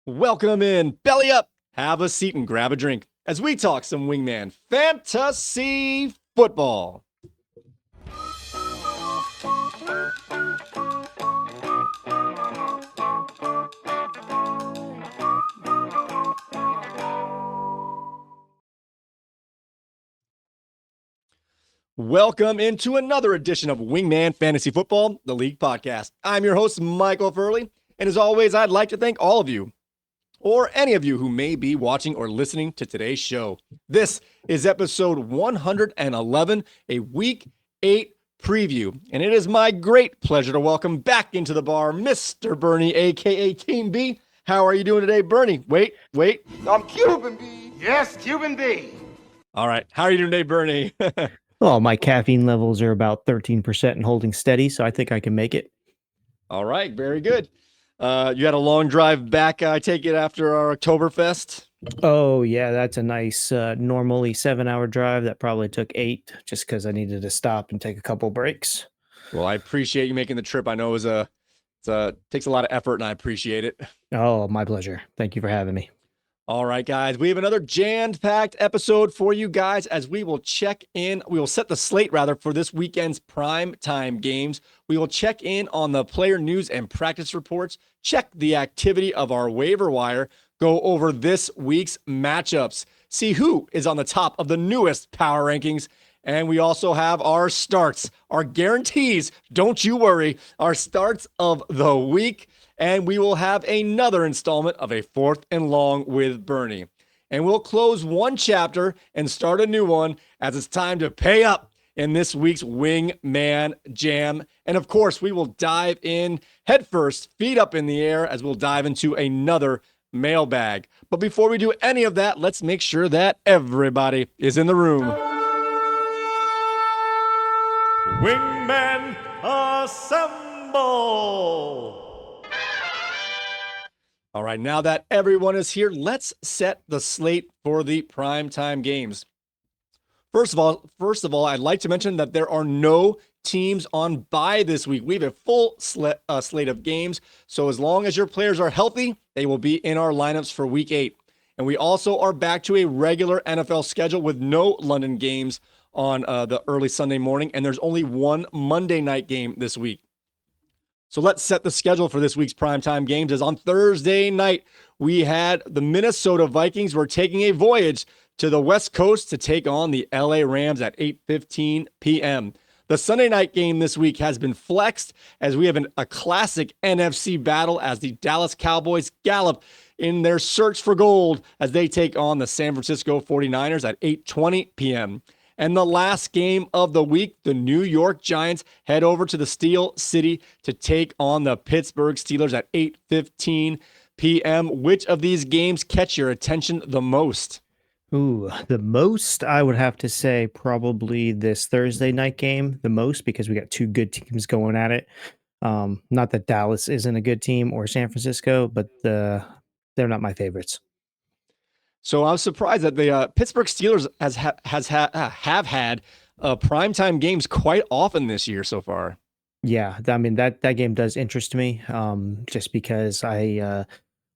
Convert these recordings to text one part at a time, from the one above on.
Welcome in, belly up, have a seat and grab a drink as we talk some Wingman Fantasy Football. Welcome into another edition of Wingman Fantasy Football, the League Podcast. I'm your host, Michael Furley, and as always, I'd like to thank all of you, or any of you who may be watching or listening to today's show. This is episode 111, a Week 8 preview, and it is my great pleasure to welcome back into the bar Mr. Bernie, a.k.a. Team B. How are you doing today, Bernie? Wait. I'm Cuban B. Yes, Cuban B. All right, how are you doing today, Bernie? Well, my caffeine levels are about 13% and holding steady, so I think I can make it. All right, very good. You had a long drive back, I take it, after our Oktoberfest? Oh, yeah, that's a nice, normally 7-hour drive. That probably took 8 just because I needed to stop and take a couple breaks. Well, I appreciate you making the trip. I know it takes a lot of effort, and I appreciate it. Oh, my pleasure. Thank you for having me. All right, guys, we have another jam-packed episode for you guys as we will set the slate for this weekend's prime time games. We will check in on the player news and practice reports, check the activity of our waiver wire, go over this week's matchups, see who is on the top of the newest power rankings, and we also have our starts, our guarantees, don't you worry, our starts of the week. And we will have another installment of a fourth and long with Bernie. And we'll close one chapter and start a new one as it's time to pay up in this week's Wingman Jam. And of course, we will dive in headfirst, feet up in the air, as we'll dive into another mailbag. But before we do any of that, let's make sure that everybody is in the room. Wingman Assemble! All right, now that everyone is here, let's set the slate for the primetime games. First of all, I'd like to mention that there are no teams on bye this week. We have a full slate of games, so as long as your players are healthy, they will be in our lineups for Week 8. And we also are back to a regular NFL schedule with no London games on the early Sunday morning, and there's only one Monday night game this week. So let's set the schedule for this week's primetime games. As on Thursday night, we had the Minnesota Vikings were taking a voyage to the West Coast to take on the LA Rams at 8:15 p.m. The Sunday night game this week has been flexed as we have a classic NFC battle as the Dallas Cowboys gallop in their search for gold as they take on the San Francisco 49ers at 8:20 p.m. And the last game of the week, the New York Giants head over to the Steel City to take on the Pittsburgh Steelers at 8:15 p.m. Which of these games catch your attention the most? Ooh, the most, I would have to say probably this Thursday night game the most because we got two good teams going at it. Not that Dallas isn't a good team or San Francisco, but they're not my favorites. So I was surprised that the Pittsburgh Steelers have had primetime games quite often this year so far. Yeah, I mean, that game does interest me just because I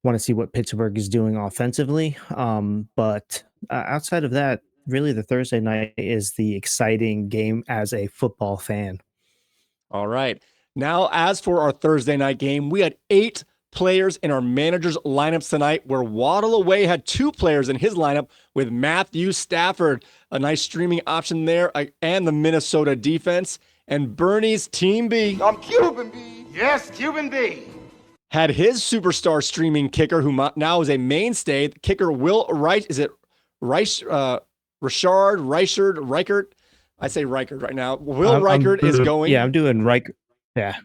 want to see what Pittsburgh is doing offensively. But outside of that, really the Thursday night is the exciting game as a football fan. All right. Now, as for our Thursday night game, we had 8 players in our managers' lineups tonight, where Waddle Away had 2 players in his lineup with Matthew Stafford, a nice streaming option there, and the Minnesota defense. And Bernie's Team B. I'm Cuban B. Yes, Cuban B. Had his superstar streaming kicker, who now is a mainstay, kicker Will Reich. Is it Reichard? I say Reichard right now. Will Reichard is going. Yeah, I'm doing Reichard. Yeah.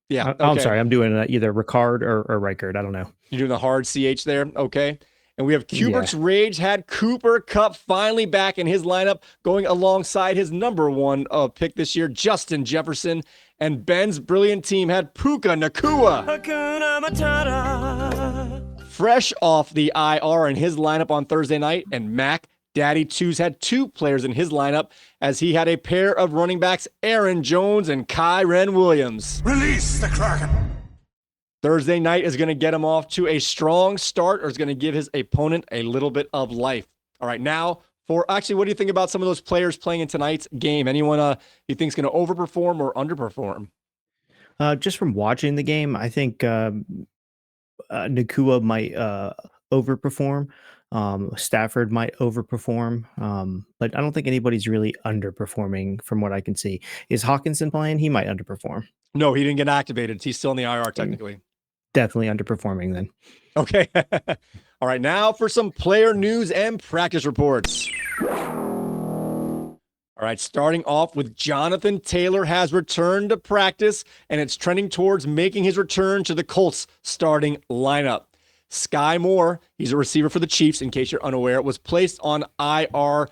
Yeah. Okay. I'm sorry. I'm doing either Ricard or Reichard. I don't know. You're doing the hard CH there. Okay. And we have Kubert's Rage had Cooper Kupp finally back in his lineup, going alongside his number 1 pick this year, Justin Jefferson. And Ben's brilliant team had Puka Nacua. Fresh off the IR in his lineup on Thursday night. And Mac Daddy Twos had 2 players in his lineup as he had a pair of running backs, Aaron Jones and Kyren Williams. Release the Kraken. Thursday night is going to get him off to a strong start, or is going to give his opponent a little bit of life. All right, now what do you think about some of those players playing in tonight's game? Anyone you think is going to overperform or underperform? Just from watching the game, I think Nakua might overperform. Stafford might overperform, but I don't think anybody's really underperforming from what I can see. Is Hawkinson playing? He might underperform. No, he didn't get activated. He's still in the IR technically. Definitely underperforming then. Okay. All right, now for some player news and practice reports. All right, starting off with Jonathan Taylor has returned to practice, and it's trending towards making his return to the Colts starting lineup. Sky Moore, he's a receiver for the Chiefs, in case you're unaware, was placed on IR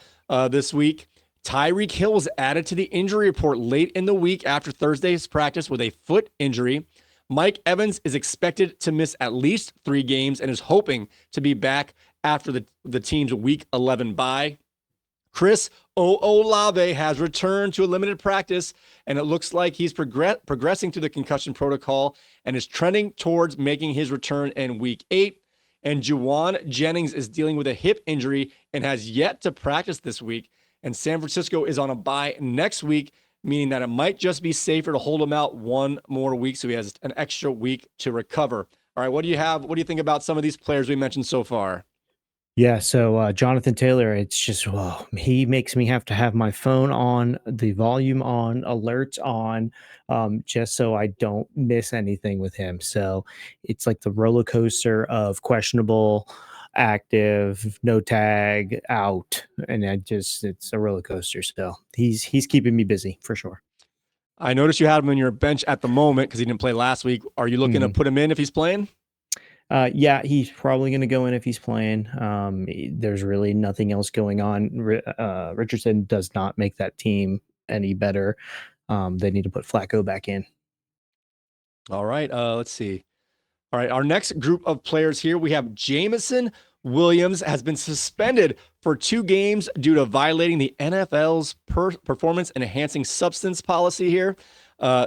this week. Tyreek Hill was added to the injury report late in the week after Thursday's practice with a foot injury. Mike Evans is expected to miss at least 3 games and is hoping to be back after the team's Week 11 bye. Chris Olave has returned to a limited practice, and it looks like he's progressing through the concussion protocol and is trending towards making his return in Week 8. And Juwan Jennings is dealing with a hip injury and has yet to practice this week. And San Francisco is on a bye next week, meaning that it might just be safer to hold him out one more week so he has an extra week to recover. All right, what do you think about some of these players we mentioned so far? Yeah, so Jonathan Taylor, it's just, he makes me have to have my phone on, the volume on, alerts on, just so I don't miss anything with him. So it's like the roller coaster of questionable, active, no tag, out, and it's a roller coaster. So he's keeping me busy for sure. I noticed you had him on your bench at the moment because he didn't play last week. Are you looking to put him in if he's playing? Yeah, he's probably going to go in if he's playing. There's really nothing else going on. Richardson does not make that team any better. They need to put Flacco back in. All right, let's see. All right, our next group of players here, we have Jameson Williams has been suspended for 2 games due to violating the NFL's performance enhancing substance policy here.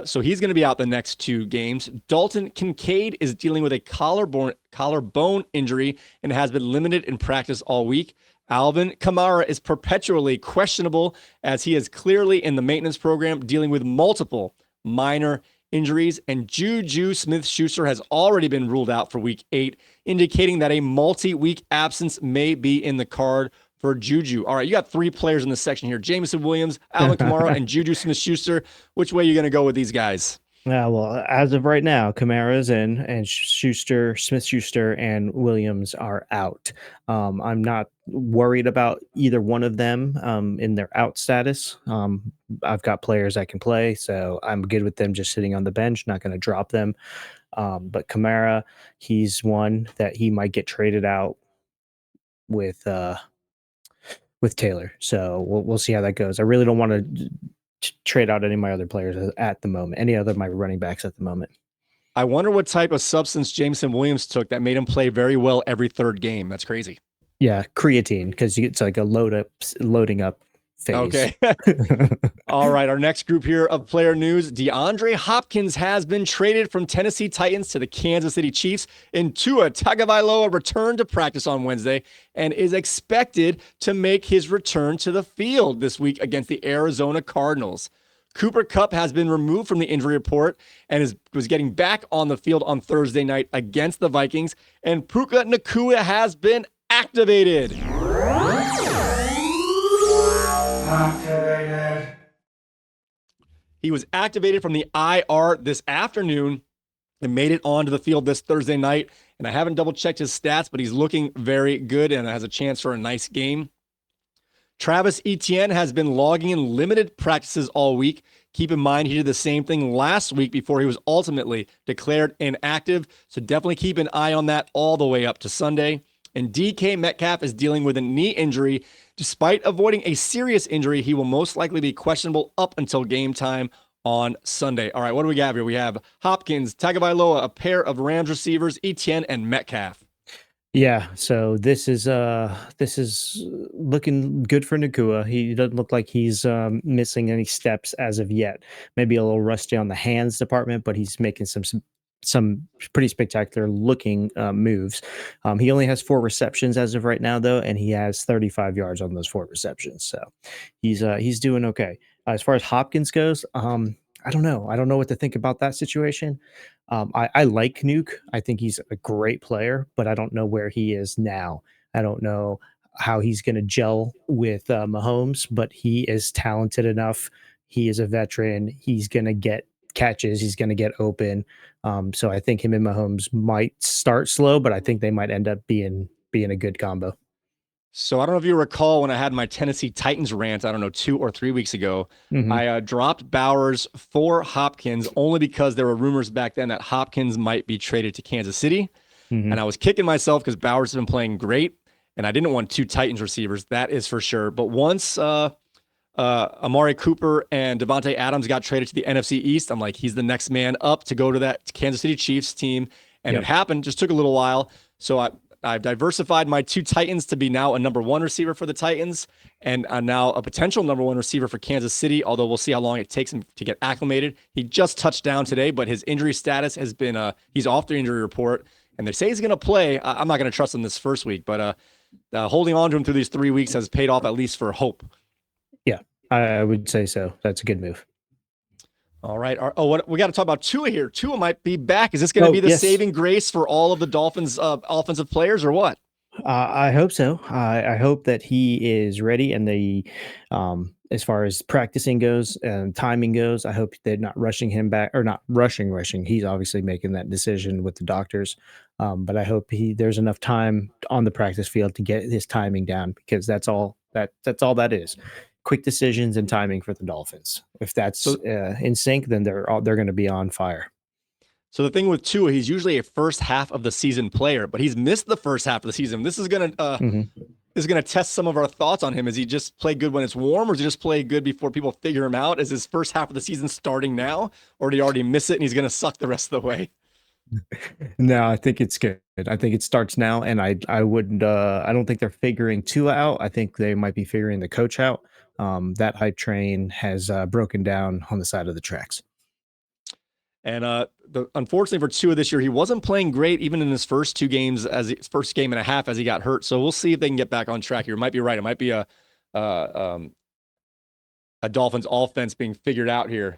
So he's going to be out the next 2 games. Dalton Kincaid is dealing with a collarbone injury and has been limited in practice all week. Alvin Kamara is perpetually questionable as he is clearly in the maintenance program dealing with multiple minor injuries. And Juju Smith-Schuster has already been ruled out for Week 8, indicating that a multi-week absence may be in the card for Juju. All right, you got 3 players in this section here: Jameson Williams, Alvin Kamara, and Juju Smith-Schuster. Which way are you going to go with these guys? Well, as of right now, Kamara's in, and Smith-Schuster, and Williams are out. I'm not worried about either one of them in their out status. I've got players that can play, so I'm good with them just sitting on the bench, not going to drop them. But Kamara, he's one that he might get traded out with Taylor. So we'll see how that goes. I really don't want to trade out any of my other players at the moment, any other of my running backs at the moment. I wonder what type of substance Jameson Williams took that made him play very well every 3rd game. That's crazy. Yeah, creatine, because it's like a loading up phase. Okay. All right, our next group here of player news: DeAndre Hopkins has been traded from Tennessee Titans to the Kansas City Chiefs, and Tua Tagovailoa returned to practice on Wednesday and is expected to make his return to the field this week against the Arizona Cardinals. Cooper Kupp has been removed from the injury report and was getting back on the field on Thursday night against the Vikings, and Puka Nacua has been activated. He was activated from the IR this afternoon and made it onto the field this Thursday night. And I haven't double checked his stats, but he's looking very good and has a chance for a nice game. Travis Etienne has been logging in limited practices all week. Keep in mind, he did the same thing last week before he was ultimately declared inactive. So definitely keep an eye on that all the way up to Sunday. And DK Metcalf is dealing with a knee injury. Despite avoiding a serious injury, he will most likely be questionable up until game time on Sunday. All right, what do we have here? We have Hopkins, Tagovailoa, a pair of Rams receivers, Etienne, and Metcalf. Yeah, so this is looking good for Nacua. He doesn't look like he's missing any steps as of yet. Maybe a little rusty on the hands department, but he's making some some pretty spectacular looking moves. He only has 4 receptions as of right now, though, and he has 35 yards on those 4 receptions. So he's doing okay. As far as Hopkins goes, I don't know. I don't know what to think about that situation. I like Nuke. I think he's a great player, but I don't know where he is now. I don't know how he's going to gel with Mahomes, but he is talented enough. He is a veteran. He's going to get catches. He's going to get open. So I think him and Mahomes might start slow, but I think they might end up being a good combo. So I don't know if you recall when I had my Tennessee Titans rant, I don't know, 2 or 3 weeks ago, Mhm. I dropped Bowers for Hopkins only because there were rumors back then that Hopkins might be traded to Kansas City. And Mhm. I was kicking myself because Bowers has been playing great. And I didn't want 2 Titans receivers. That is for sure. But once Amari Cooper and Devontae Adams got traded to the NFC East, I'm like, he's the next man up to go to that Kansas City Chiefs team. And it Yep. happened, just took a little while. So I've diversified my 2 Titans to be now a number 1 receiver for the Titans and now a potential number 1 receiver for Kansas City, although we'll see how long it takes him to get acclimated. He just touched down today, but his injury status has been, he's off the injury report, and they say he's going to play. I'm not going to trust him this first week, but holding on to him through these 3 weeks has paid off at least for hope. Yeah, I would say so. That's a good move. All right. What we got to talk about Tua here. Tua might be back. Is this going to be the Yes. saving grace for all of the Dolphins' offensive players, or what? I hope so. I hope that he is ready, and as far as practicing goes and timing goes, I hope they're not rushing him back or not rushing. He's obviously making that decision with the doctors, but I hope there's enough time on the practice field to get his timing down because that's all that is. Quick decisions and timing for the Dolphins. If that's So, in sync, then they're going to be on fire. so the thing with Tua, he's usually a first half of the season player, but he's missed the first half of the season. This is gonna test some of our thoughts on him. Is he just play good when it's warm, or does he just play good before people figure him out? Is his first half of the season starting now, or did he already miss it and he's gonna suck the rest of the way? No, I think it's good. I think it starts now, and I wouldn't. I don't think they're figuring Tua out. I think they might be figuring the coach out. That hype train has broken down on the side of the tracks. And unfortunately for Tua this year, he wasn't playing great even in his first 2 games, as his first game and a half as he got hurt. So we'll see if they can get back on track here. It might be right. It might be uh, a Dolphins offense being figured out here. Do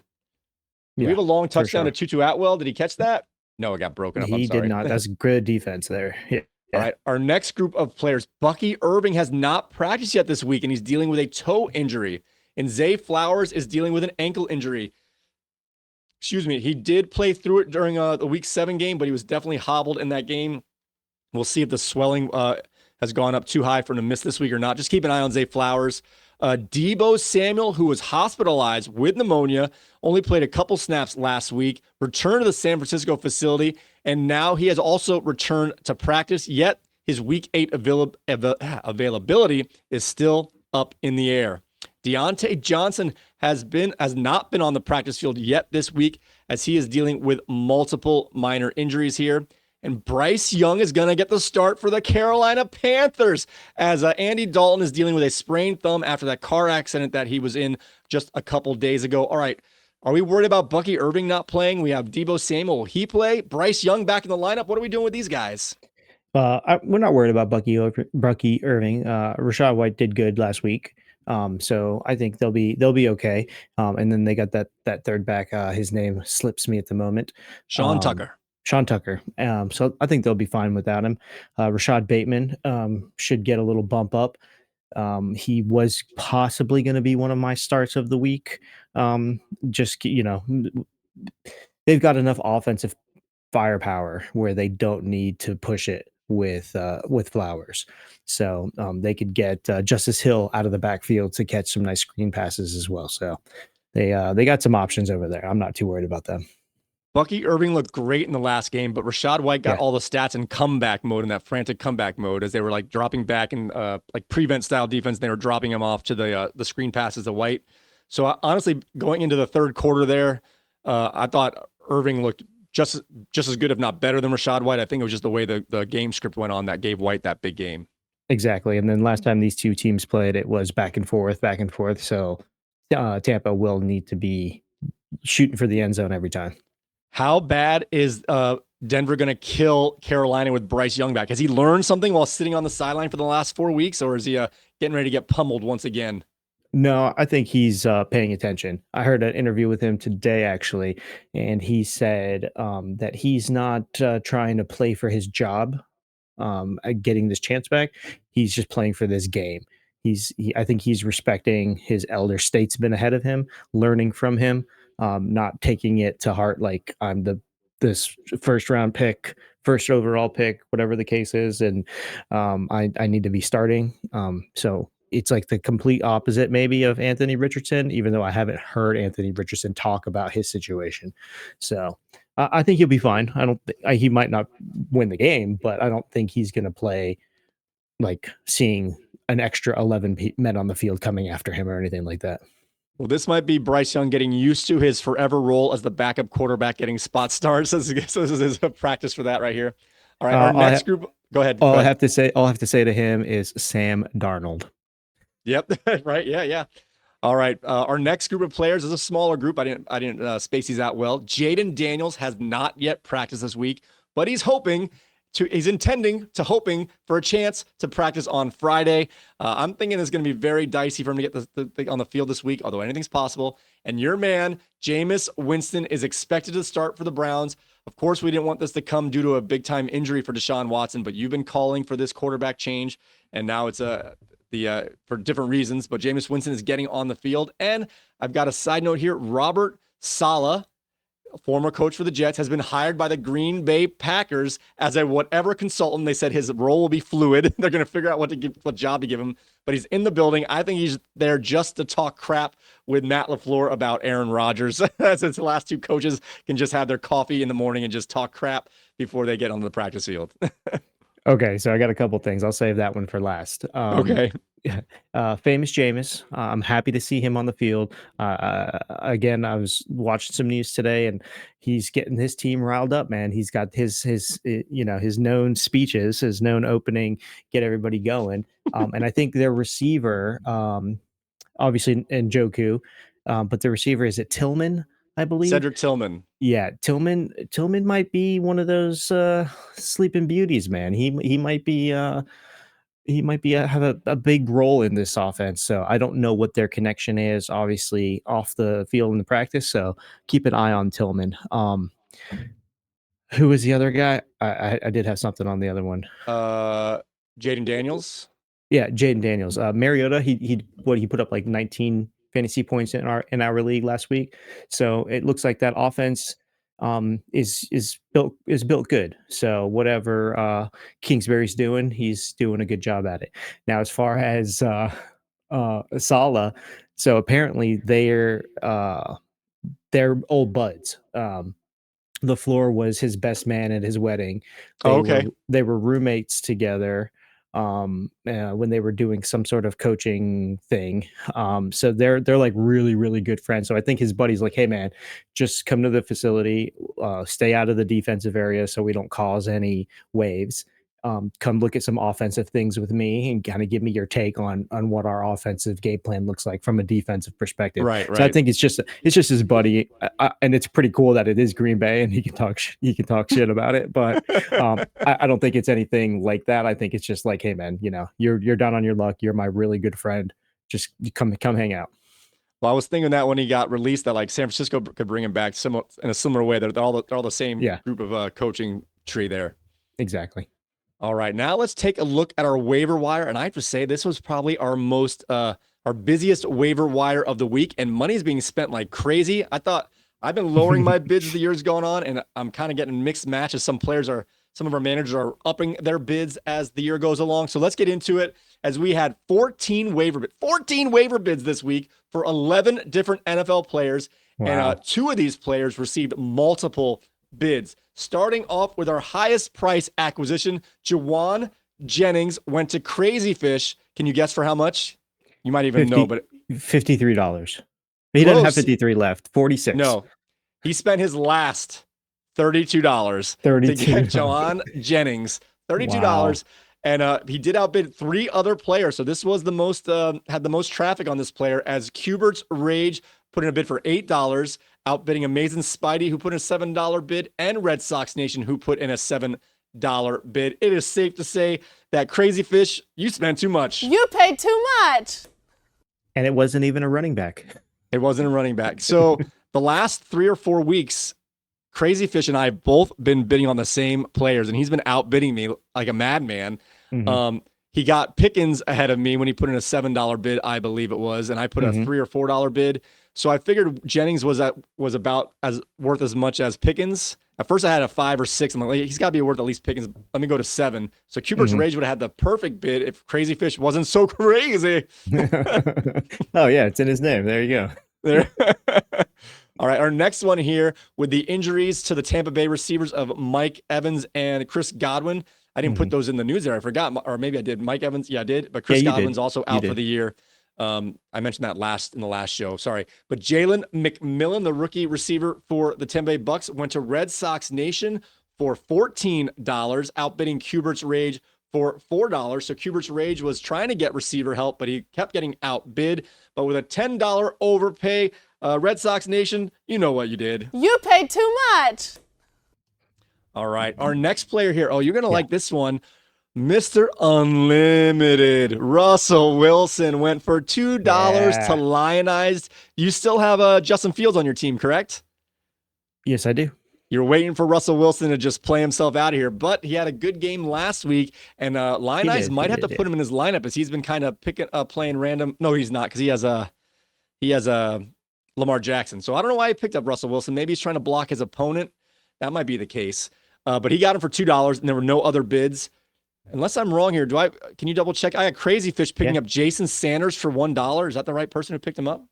we Yeah, have a long for touchdown sure. to Tutu Atwell? Did he catch that? No, it got broken up. I'm He did sorry. not. That's good defense there. Yeah. All right. Our next group of players, Bucky Irving has not practiced yet this week, and he's dealing with a toe injury. And Zay Flowers is dealing with an ankle injury. Excuse me. He did play through it during the Week 7 game, but he was definitely hobbled in that game. We'll see if the swelling has gone up too high for him to miss this week or not. Just keep an eye on Zay Flowers. Debo Samuel, who was hospitalized with pneumonia, only played a couple snaps last week, returned to the San Francisco facility, and now he has also returned to practice, yet his Week 8 availability is still up in the air. Deontay Johnson has not been on the practice field yet this week as he is dealing with multiple minor injuries here. And Bryce Young is going to get the start for the Carolina Panthers as Andy Dalton is dealing with a sprained thumb after that car accident that he was in just a couple days ago. All right. Are we worried about Bucky Irving not playing? We have Debo Samuel. Will he play? Bryce Young back in the lineup. What are we doing with these guys? We're not worried about Bucky Irving. Rashad White did good last week. So I think they'll be okay. And then they got that third back. His name slips me at the moment. Sean Tucker. Sean Tucker. So I think they'll be fine without him. Rashad Bateman should get a little bump up. He was possibly going to be one of my starts of the week. Just they've got enough offensive firepower where they don't need to push it with Flowers. So they could get Justice Hill out of the backfield to catch some nice screen passes as well. So they got some options over there. I'm not too worried about them. Bucky Irving looked great in the last game, but Rashad White got Yeah. all the stats in comeback mode, in that frantic comeback mode, as they were like dropping back in like prevent style defense. And they were dropping him off to the screen passes to White. So honestly, going into the third quarter there, I thought Irving looked just as good, if not better, than Rashad White. I think it was just the way the game script went on that gave White that big game. Exactly. And then last time these two teams played, it was back and forth, back and forth. So Tampa will need to be shooting for the end zone every time. How bad is Denver going to kill Carolina with Bryce Young back? Has he learned something while sitting on the sideline for the last 4 weeks, or is he getting ready to get pummeled once again? No, I think he's paying attention. I heard an interview with him today, actually, and he said that he's not trying to play for his job, getting this chance back. He's just playing for this game. I think he's respecting his elder statesman ahead of him, learning from him, not taking it to heart like I'm this first round pick, first overall pick, whatever the case is, and I need to be starting. So it's like the complete opposite, maybe, of Anthony Richardson, even though I haven't heard Anthony Richardson talk about his situation. So I think he'll be fine. I don't. He might not win the game, but I don't think he's going to play like seeing an extra 11 men on the field coming after him or anything like that. Well, this might be Bryce Young getting used to his forever role as the backup quarterback, getting spot starts. So this is a practice for that right here. All right, our next group. Go ahead. All I have to say to him is Sam Darnold. Yep. Right. Yeah. Yeah. All right. Our next group of players is a smaller group. I didn't space these out well. Jaden Daniels has not yet practiced this week, but he's hoping for a chance to practice on Friday. I'm thinking it's going to be very dicey for him to get the on the field this week, although anything's possible. And your man, Jameis Winston, is expected to start for the Browns. Of course, we didn't want this to come due to a big-time injury for Deshaun Watson, but you've been calling for this quarterback change, and now it's for different reasons. But Jameis Winston is getting on the field. And I've got a side note here. Robert Saleh, former coach for the Jets, has been hired by the Green Bay Packers as a whatever consultant. They said his role will be fluid. They're going to figure out what job to give him, but he's in the building. I think he's there just to talk crap with Matt LaFleur about Aaron Rodgers, since the last two coaches can just have their coffee in the morning and just talk crap before they get onto the practice field. Okay, so I got a couple things. I'll save that one for last. Okay. Famous Jameis. I'm happy to see him on the field. Again, I was watching some news today, and he's getting his team riled up. Man, he's got his known speeches, his known opening, get everybody going. And I think their receiver, obviously Njoku, but the receiver, is it Tillman? I believe Cedric Tillman. Yeah, Tillman might be one of those sleeping beauties, man. He might be have a big role in this offense. So I don't know what their connection is, obviously off the field in the practice. So keep an eye on Tillman. Who was the other guy? I did have something on the other one. Jaden Daniels. Yeah, Jaden Daniels. Mariota, he put up like 19 fantasy points in our league last week. So it looks like that offense is built good. So whatever Kingsbury's doing, he's doing a good job at it. Now, as far as Saleh, so apparently they're old buds. LaFleur was his best man at his wedding. They were roommates together when they were doing some sort of coaching thing. So they're like really, really good friends. So I think his buddy's like, hey man, just come to the facility, stay out of the defensive area so we don't cause any waves. Come look at some offensive things with me and kind of give me your take on what our offensive game plan looks like from a defensive perspective. Right. So I think it's just his buddy, and it's pretty cool that it is Green Bay and he can talk shit about it. But I don't think it's anything like that. I think it's just like, hey man, you're down on your luck. You're my really good friend. Just come hang out. Well, I was thinking that when he got released, that like San Francisco could bring him back in a similar way. They're all the same group of coaching tree there. Exactly. All right, now let's take a look at our waiver wire. And I have to say, this was probably our busiest waiver wire of the week, and money's being spent like crazy. I've been lowering my bids as the year's gone on, and I'm kind of getting mixed matches. Some of our managers are upping their bids as the year goes along. So let's get into it, as we had 14 waiver bids this week for 11 different NFL players. Wow. And two of these players received multiple bids. Starting off with our highest price acquisition, Jawan Jennings went to Crazy Fish. Can you guess for how much? You might even know, but $53. He doesn't have 53 left. 46. No, he spent his last $32 to get Jawan Jennings. $32. Wow. And he did outbid three other players. So this was had the most traffic on this player, as Cubert's Rage put in a bid for $8, outbidding Amazing Spidey, who put in a $7 bid, and Red Sox Nation, who put in a $7 bid. It is safe to say that Crazy Fish, you spent too much. You paid too much. And it wasn't even a running back. It wasn't a running back. So the last 3 or 4 weeks, Crazy Fish and I have both been bidding on the same players, and he's been outbidding me like a madman. He got Pickens ahead of me when he put in a $7 bid, I believe it was, and I put a $3 or $4 bid. So I figured Jennings was about as worth as much as Pickens. At first I had a 5 or 6. I'm like, he's got to be worth at least Pickens. Let me go to 7. So Cubert's Rage would have had the perfect bid if Crazy Fish wasn't so crazy. Oh yeah, it's in his name. There you go. There. All right, our next one here with the injuries to the Tampa Bay receivers of Mike Evans and Chris Godwin. I didn't put those in the news there. I forgot, or maybe I did. Mike Evans, yeah, I did. But Chris Godwin's also out for the year. I mentioned that in the last show. Sorry, but Jalen McMillan, the rookie receiver for the Tampa Bay Bucks, went to Red Sox Nation for $14, outbidding Cubert's Rage for $4. So Cubert's Rage was trying to get receiver help, but he kept getting outbid. But with a $10 overpay, Red Sox Nation, you know what you did. You paid too much. All right. Our next player here. Oh, you're going to like this one. Mr. Unlimited. Russell Wilson went for $2 to Lionized. You still have Justin Fields on your team, correct? Yes, I do. You're waiting for Russell Wilson to just play himself out of here, but he had a good game last week, and Lionized might have to put him in his lineup as he's been kind of playing random. No, he's not, because he has a Lamar Jackson. So I don't know why he picked up Russell Wilson. Maybe he's trying to block his opponent. That might be the case. But he got him for $2, and there were no other bids. Unless I'm wrong here, can you double check? I had Crazy Fish picking up Jason Sanders for $1. Is that the right person who picked him up?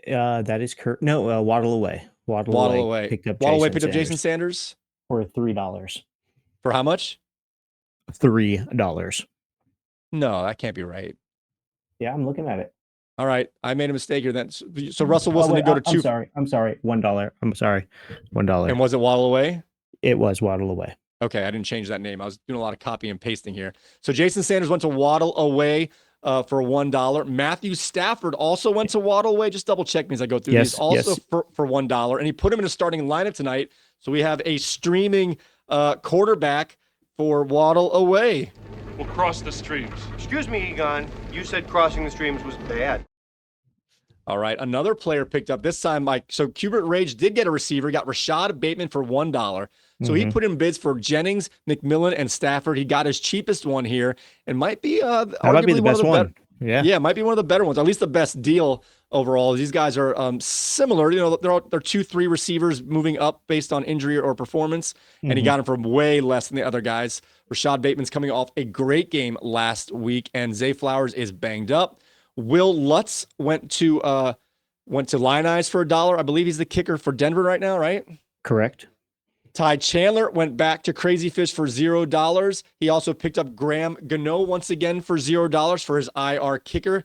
That is correct. No, Waddle Away. Waddle Away picked up Jason Sanders for $3. For how much? $3. No, that can't be right. Yeah, I'm looking at it. All right, I made a mistake here then. So Russell Wilson did go to two. I'm sorry. $1. I'm sorry. $1. And was it Waddle Away? It was Waddle Away. Okay, I didn't change that name. I was doing a lot of copy and pasting here. So Jason Sanders went to Waddle Away for $1. Matthew Stafford also went to Waddle Away. Just double check me as I go through these. Also for $1. And he put him in a starting lineup tonight. So we have a streaming quarterback for Waddle Away. We'll cross the streams. Excuse me, Egon. You said crossing the streams was bad. All right, another player picked up this time. So Cubert Rage did get a receiver. He got Rashad Bateman for $1. So he put in bids for Jennings, McMillan, and Stafford. He got his cheapest one here, and might be arguably the best one. Yeah, might be one of the better ones, or at least the best deal overall. These guys are similar. You know, they're 2-3 receivers moving up based on injury or performance, and he got them for way less than the other guys. Rashad Bateman's coming off a great game last week, and Zay Flowers is banged up. Will Lutz went to Lionize for $1. I believe he's the kicker for Denver right now, right? Correct. Ty Chandler went back to Crazy Fish for $0. He also picked up Graham Gano once again for $0 for his IR kicker.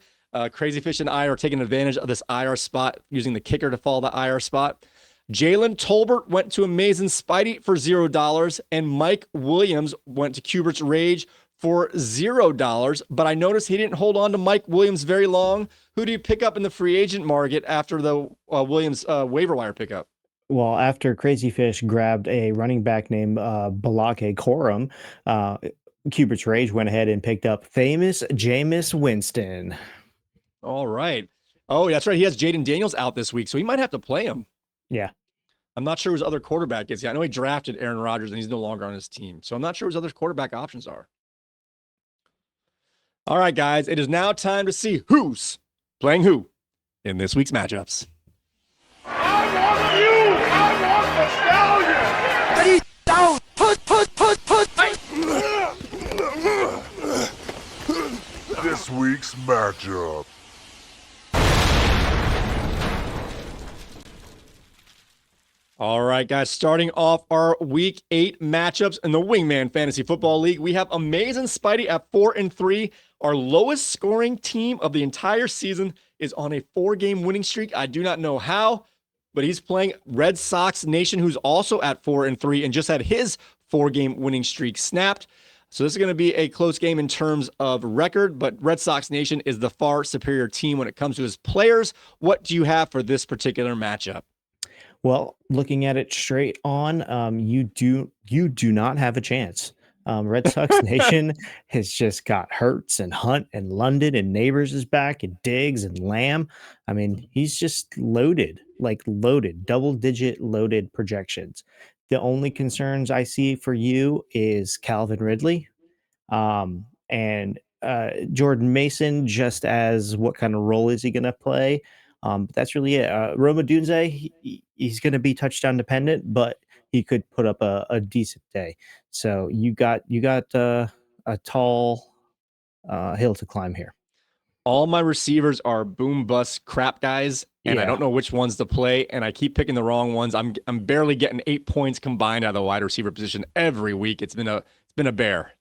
Crazy Fish and I are taking advantage of this IR spot, using the kicker to follow the IR spot. Jalen Tolbert went to Amazing Spidey for $0, and Mike Williams went to Cubert's Rage for $0. But I noticed he didn't hold on to Mike Williams very long. Who do you pick up in the free agent market after the Williams waiver wire pickup? Well, after Crazy Fish grabbed a running back named Balake Corum, Cubert's Rage went ahead and picked up famous Jameis Winston. All right. Oh, that's right. He has Jaden Daniels out this week, so he might have to play him. Yeah. I'm not sure who his other quarterback is. Yeah, I know he drafted Aaron Rodgers, and he's no longer on his team. So I'm not sure who his other quarterback options are. All right, guys. It is now time to see who's playing who in this week's matchups. This week's matchup. All right, guys, starting off our Week 8 matchups in the Wingman Fantasy Football League, we have Amazing Spidey at 4-3. Our lowest scoring team of the entire season is on a 4-game winning streak. I do not know how, but he's playing Red Sox Nation, who's also at 4-3 and just had his 4-game winning streak snapped. So this is going to be a close game in terms of record, but Red Sox Nation is the far superior team when it comes to his players. What do you have for this particular matchup? Well, looking at it straight on, you do not have a chance. Red Sox Nation has just got Hurts and Hunt and London and Neighbors is back and Diggs and Lamb. I mean, he's just loaded, like loaded, double digit loaded projections. The only concerns I see for you is Calvin Ridley. And Jordan Mason, just as what kind of role is he going to play? But that's really it. Roma Dunze, he's going to be touchdown dependent, but he could put up a decent day. So you got a tall hill to climb here. All my receivers are boom bust crap guys, and I Yeah. don't know which ones to play, and I keep picking the wrong ones. I'm barely getting 8 points combined out of the wide receiver position every week. It's been a bear.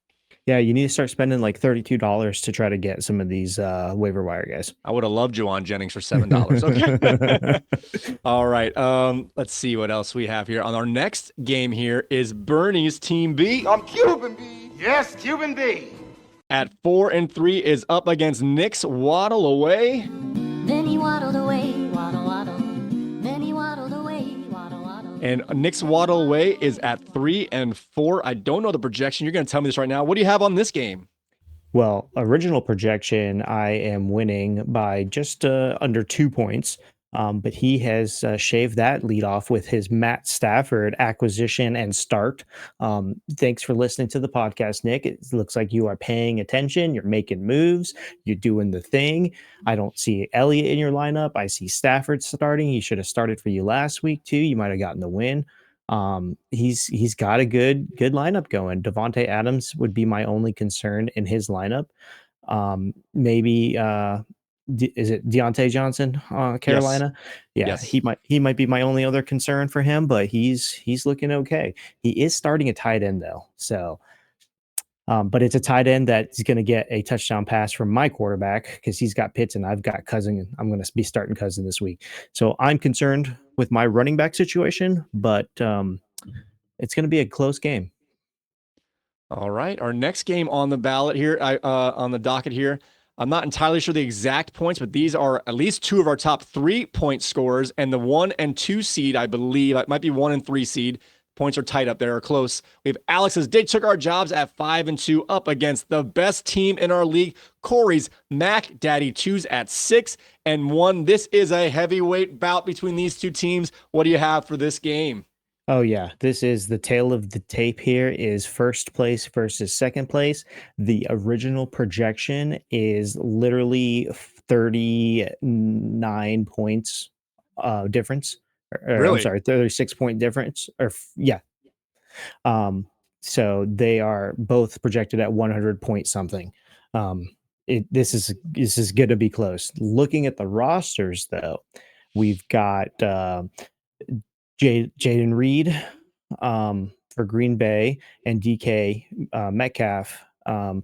Yeah, you need to start spending like $32 to try to get some of these waiver wire guys. I would have loved Juwan Jennings for $7. Okay. All right. Let's see what else we have here. On our next game here is Bernie's Team B. I'm Cuban B. Yes, Cuban B. At 4-3 is up against Nick's Waddle Away. Then he waddled away, waddle, waddle. Then he waddled away, waddle, waddle. And Nick's Waddle Away is at 3-4. I don't know the projection. You're going to tell me this right now. What do you have on this game? Well, original projection, I am winning by just under 2 points. But he has shaved that lead off with his Matt Stafford acquisition and start. Thanks for listening to the podcast, Nick. It looks like you are paying attention. You're making moves. You're doing the thing. I don't see Elliott in your lineup. I see Stafford starting. He should have started for you last week too. You might have gotten the win. He's got a good lineup going. Devontae Adams would be my only concern in his lineup. Maybe is it Deontay Johnson, Carolina? Yeah, Yes. he might be my only other concern for him, but he's looking okay. He is starting a tight end though, so but it's a tight end that's going to get a touchdown pass from my quarterback because he's got Pitts and I've got Cousin. And I'm going to be starting Cousin this week, so I'm concerned with my running back situation, but it's going to be a close game. All right. Our next game on the ballot here, on the docket here, I'm not entirely sure the exact points, but these are at least two of our top 3-point scorers, and the 1 and 2 seed, I believe, it might be 1 and 3 seed. Points are tight up there, or close. We have Alex's They Took Our Jobs at 5-2 up against the best team in our league, Corey's Mac Daddy 2s at 6-1. This is a heavyweight bout between these two teams. What do you have for this game? Oh yeah, this is the tail of the tape here is first place versus second place. The original projection is literally 39 points difference. Really? I'm sorry, 36 point difference yeah. So they are both projected at 100 point something. This is going to be close. Looking at the rosters though, we've got Jaden Reed for Green Bay and DK Metcalf on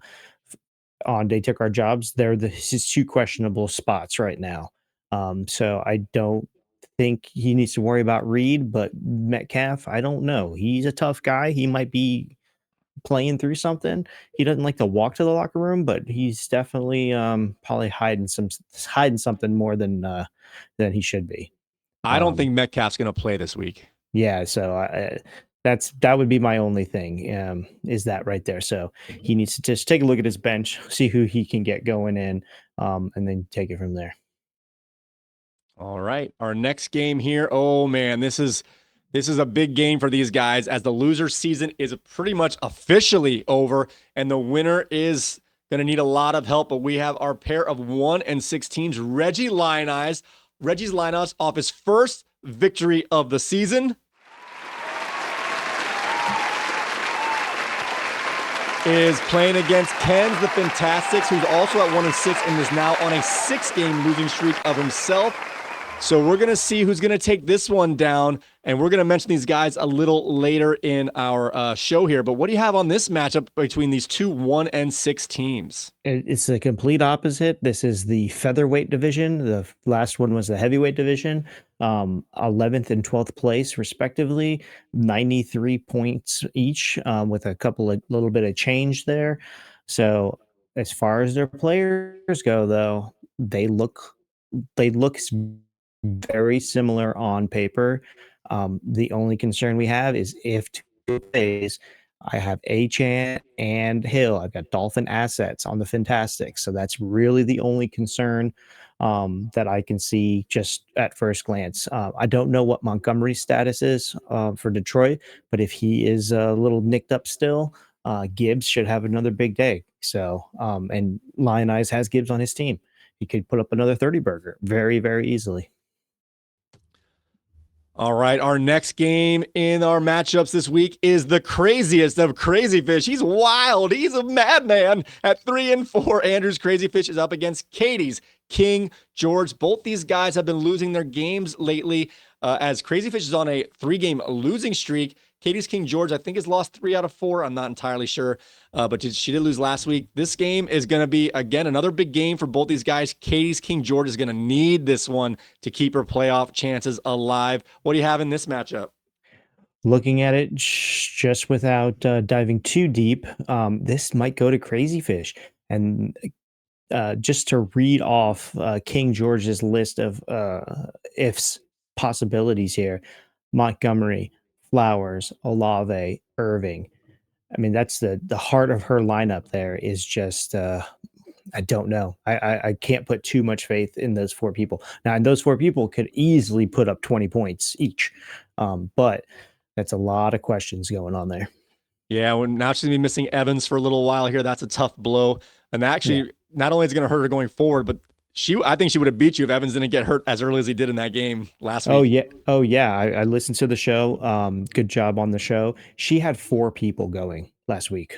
They Took Our Jobs. They're his two questionable spots right now. So I don't think he needs to worry about Reed, but Metcalf, I don't know. He's a tough guy. He might be playing through something. He doesn't like to walk to the locker room, but he's definitely probably hiding something more than he should be. I don't think Metcalf's going to play this week. Yeah, so that would be my only thing is that right there. So he needs to just take a look at his bench, see who he can get going in, and then take it from there. All right, our next game here. Oh man, this is a big game for these guys as the loser season is pretty much officially over, and the winner is going to need a lot of help. But we have our pair of 1 and 6 teams. Reggie's Lineouts off his first victory of the season is playing against Ken's the Fantastics, who's also at 1 and 6 and is now on a 6-game losing streak of himself. So we're going to see who's going to take this one down, and we're going to mention these guys a little later in our show here. But what do you have on this matchup between these two 1 and 6 teams? It's the complete opposite. This is the featherweight division. The last one was the heavyweight division. 11th and 12th place, respectively, 93 points each, with a little bit of change there. So as far as their players go, though, they look very similar on paper. The only concern we have is if two plays, I have Achan and Hill. I've got Dolphin assets on the Fantastics. So that's really the only concern that I can see just at first glance. I don't know what Montgomery's status is for Detroit, but if he is a little nicked up still, Gibbs should have another big day. So, and Lion Eyes has Gibbs on his team. He could put up another 30 burger very, very easily. All right, our next game in our matchups this week is the craziest of Crazy Fish. He's wild. He's a madman. At 3-4, Andrew's Crazy Fish is up against Katie's King George. Both these guys have been losing their games lately, as Crazy Fish is on a 3-game losing streak. Katie's King George, I think, has lost 3 out of 4. I'm not entirely sure, but she did lose last week. This game is going to be, again, another big game for both these guys. Katie's King George is going to need this one to keep her playoff chances alive. What do you have in this matchup? Looking at it just without diving too deep, this might go to Crazy Fish. And just to read off King George's list of ifs possibilities here: Montgomery, Flowers, Olave, Irving. I mean, that's the heart of her lineup. There is just I don't know. I can't put too much faith in those 4 people. Now, and those 4 people could easily put up 20 points each, but that's a lot of questions going on there. Yeah, well, now she's going to be missing Evans for a little while here. That's a tough blow. And actually, not only is it going to hurt her going forward, but I think she would have beat you if Evans didn't get hurt as early as he did in that game last week. Oh yeah. I listened to the show. Good job on the show. She had 4 people going last week.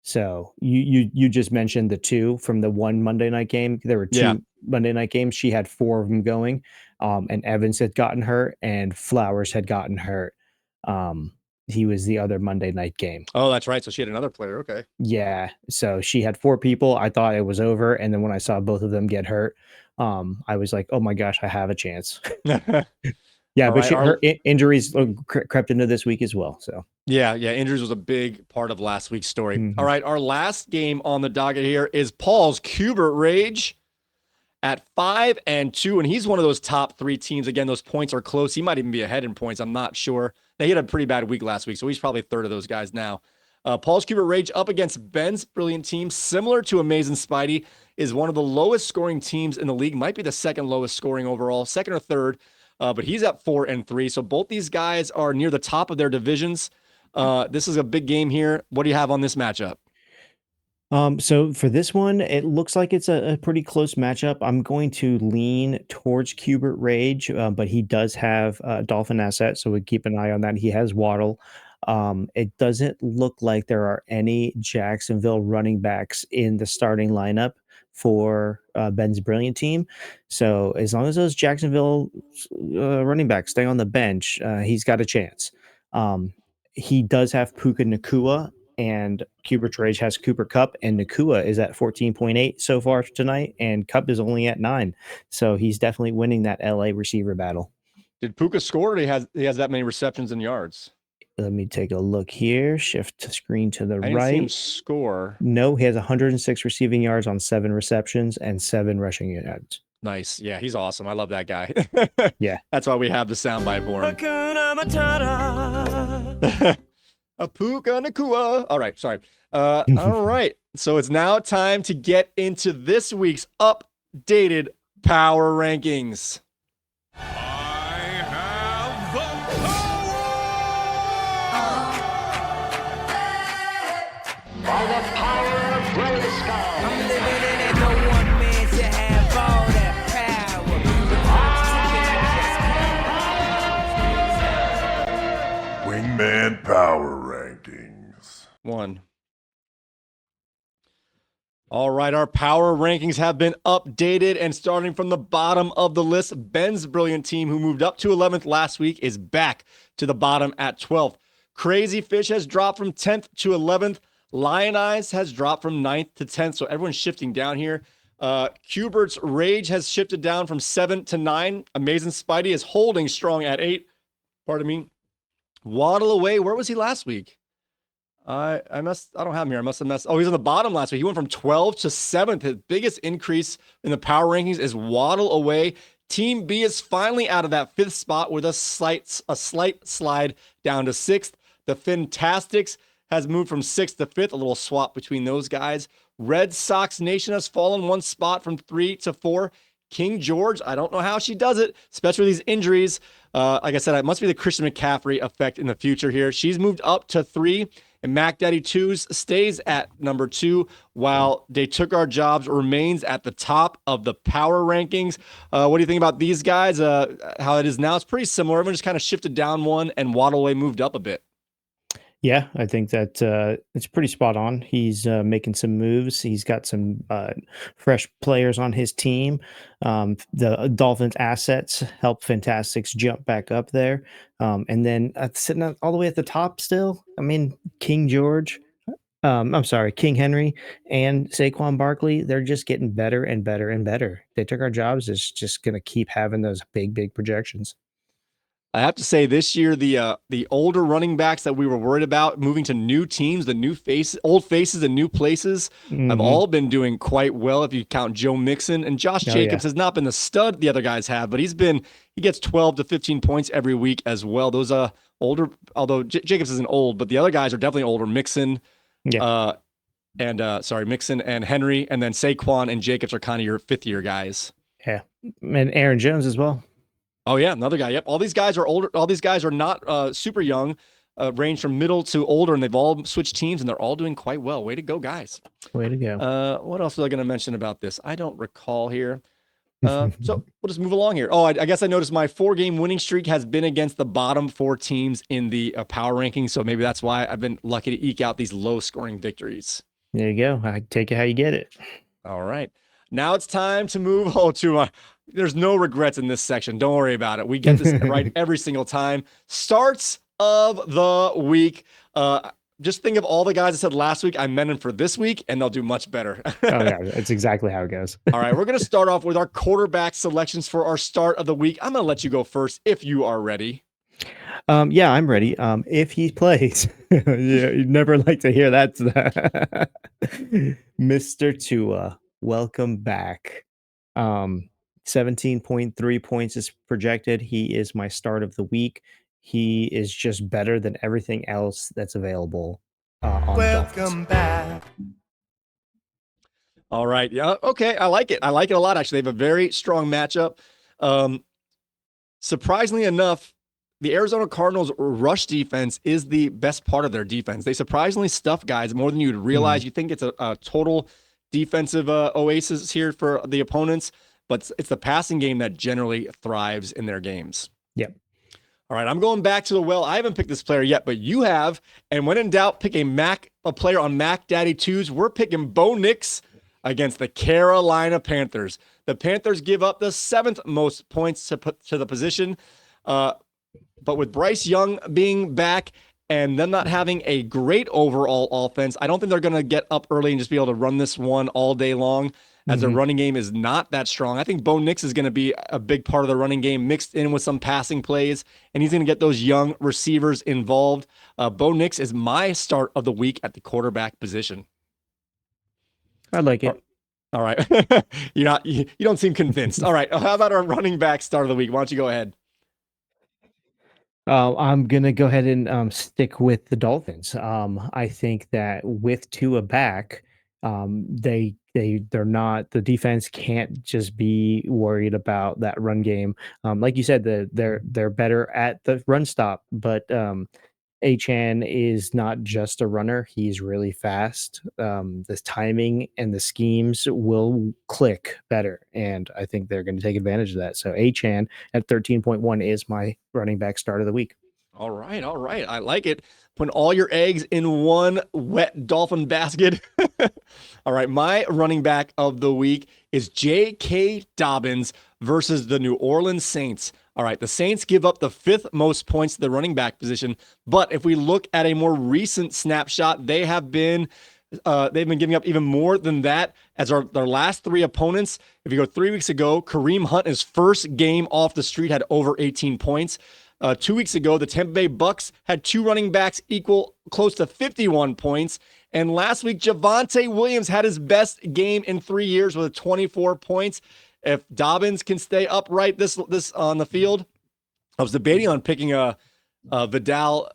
So you just mentioned the 2 from the one Monday night game. There were 2 Monday night games. She had 4 of them going. And Evans had gotten hurt and Flowers had gotten hurt. He was the other Monday night game. Oh, that's right. So she had another player. Okay. Yeah. So she had 4 people. I thought it was over. And then when I saw both of them get hurt, I was like, oh my gosh, I have a chance. Yeah, All but right, her injuries crept into this week as well. So yeah, injuries was a big part of last week's story. Mhm. All right, our last game on the docket here is Paul's Cubert Rage at 5-2, and he's one of those top 3 teams. Again, those points are close. He might even be ahead in points. I'm not sure. He had a pretty bad week last week, so he's probably third of those guys now. Paul's Cubert Rage up against Ben's brilliant team, similar to Amazing Spidey, is one of the lowest scoring teams in the league. Might be the second lowest scoring overall, second or third. But he's at 4-3. So both these guys are near the top of their divisions. This is a big game here. What do you have on this matchup? So for this one, it looks like it's a pretty close matchup. I'm going to lean towards Cubert Rage, but he does have Dolphin asset, so we keep an eye on that. He has Waddle. It doesn't look like there are any Jacksonville running backs in the starting lineup for Ben's brilliant team. So as long as those Jacksonville running backs stay on the bench, he's got a chance. He does have Puka Nakua, and Cubert Rage has Cooper Cup, and Nakua is at 14.8 so far tonight, and Cup is only at 9. So he's definitely winning that LA receiver battle. Did Puka score, or he has that many receptions and yards? Let me take a look here. Shift to screen to the I didn't see him score. No, he has 106 receiving yards on 7 receptions and 7 rushing yards. Nice. Yeah, he's awesome. I love that guy. Yeah. That's why we have the soundbite for him. A Puka Nakua. All right, sorry. All right. So it's now time to get into this week's updated power rankings. By the power of Grayskull. I'm living in it, no one man to have all that power. Wingman Power Rankings. 1. All right, our power rankings have been updated, and starting from the bottom of the list, Ben's brilliant team, who moved up to 11th last week, is back to the bottom at 12th. Crazy Fish has dropped from 10th to 11th. Lion Eyes has dropped from 9th to 10th, so everyone's shifting down here. Cubert's Rage has shifted down from 7 to 9. Amazing Spidey is holding strong at 8. Pardon me. Waddle away. Where was he last week? I don't have him here. I must have messed. Oh, he's on the bottom last week. He went from 12th to 7th. His biggest increase in the power rankings is Waddle away. Team B is finally out of that 5th spot with a slight slide down to 6th. The Fantastics has moved from 6th to 5th, a little swap between those guys. Red Sox Nation has fallen 1 spot from 3 to 4. King George, I don't know how she does it, especially with these injuries. Like I said, it must be the Christian McCaffrey effect in the future here. She's moved up to 3, and Mac Daddy 2's stays at number 2, while They Took Our Jobs remains at the top of the power rankings. What do you think about these guys? How it is now? It's pretty similar. Everyone just kind of shifted down 1, and Waddle moved up a bit. Yeah, I think that it's pretty spot on. He's making some moves. He's got some fresh players on his team. The Dolphins' assets help Fantastics jump back up there. And then sitting all the way at the top still, I mean, King George, I'm sorry, King Henry and Saquon Barkley, they're just getting better and better and better. They Took Our Jobs is just going to keep having those big projections. I have to say this year, the older running backs that we were worried about moving to new teams, the new faces, old faces and new places have all been doing quite well. If you count Joe Mixon, and Josh Jacobs has not been the stud the other guys have, but he gets 12 to 15 points every week as well. Those older, although Jacobs isn't old, but the other guys are definitely older. Mixon, Mixon and Henry, and then Saquon and Jacobs are kind of your 5th year guys. Yeah, and Aaron Jones as well. Oh yeah, another guy. Yep. All these guys are older. All these guys are not super young, range from middle to older, and they've all switched teams, and they're all doing quite well. Way to go, guys. Way to go. What else was I going to mention about this? I don't recall here. So we'll just move along here. Oh, I guess I noticed my 4-game winning streak has been against the bottom 4 teams in the power rankings, so maybe that's why I've been lucky to eke out these low-scoring victories. There you go. I take it how you get it. All right. Now it's time to move to there's no regrets in this section. Don't worry about it. We get this right every single time. Starts of the week. Just think of all the guys I said last week. I meant them for this week, and they'll do much better. Oh, yeah, that's exactly how it goes. All right, we're going to start off with our quarterback selections for our start of the week. I'm going to let you go first if you are ready. Yeah, I'm ready. If he plays, yeah, you'd never like to hear that. Mr. Tua, welcome back. 17.3 points is projected. He is my start of the week. He is just better than everything else that's available on Welcome back. All right. Yeah. Okay. I like it. I like it a lot, actually. They have a very strong matchup. Surprisingly enough, the Arizona Cardinals rush defense is the best part of their defense. They surprisingly stuff guys more than you'd realize. You think it's a total defensive oasis here for the opponents, but it's the passing game that generally thrives in their games. Yep. All right, I'm going back to the well. I haven't picked this player yet, but you have. And when in doubt, pick a player on Mac Daddy 2s. We're picking Bo Nix against the Carolina Panthers. The Panthers give up the 7th most points to the position. But with Bryce Young being back and them not having a great overall offense, I don't think they're going to get up early and just be able to run this one all day long, as their running game is not that strong. I think Bo Nix is going to be a big part of the running game mixed in with some passing plays, and he's going to get those young receivers involved. Bo Nix is my start of the week at the quarterback position. I like it. All right. You don't seem convinced. All right. How about our running back start of the week? Why don't you go ahead? I'm gonna go ahead and stick with the Dolphins. I think that with Tua back, they're not, the defense can't just be worried about that run game. Like you said, they're better at the run stop, but Achan is not just a runner; he's really fast. The timing and the schemes will click better, and I think they're going to take advantage of that. So Achan at 13.1 is my running back start of the week. All right. I like it. Putting all your eggs in one wet Dolphin basket. All right. My running back of the week is J.K. Dobbins versus the New Orleans Saints. All right. The Saints give up the 5th most points to the running back position. But if we look at a more recent snapshot, they've been giving up even more than that as their last 3 opponents. If you go 3 weeks ago, Kareem Hunt, his first game off the street, had over 18 points. 2 weeks ago, the Tampa Bay Bucks had 2 running backs equal close to 51 points. And last week, Javonte Williams had his best game in 3 years with 24 points. if Dobbins can stay upright this on the field, I was debating on picking a Vidal.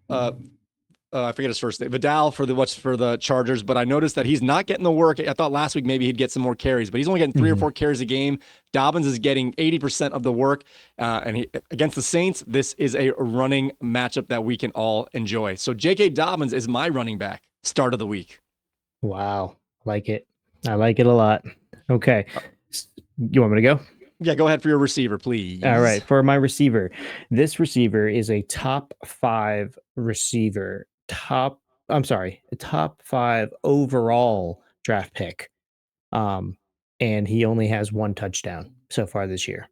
I forget his first name, Vidal for the Chargers, but I noticed that he's not getting the work. I thought last week maybe he'd get some more carries, but he's only getting 3 or 4 carries a game. Dobbins is getting 80% of the work, and against the Saints, this is a running matchup that we can all enjoy. So J.K. Dobbins is my running back start of the week. Wow. Like it. I like it a lot. Okay. You want me to go? Yeah, go ahead for your receiver, please. All right. For my receiver, this receiver is a top 5 receiver, top 5 overall draft pick. And he only has 1 touchdown so far this year.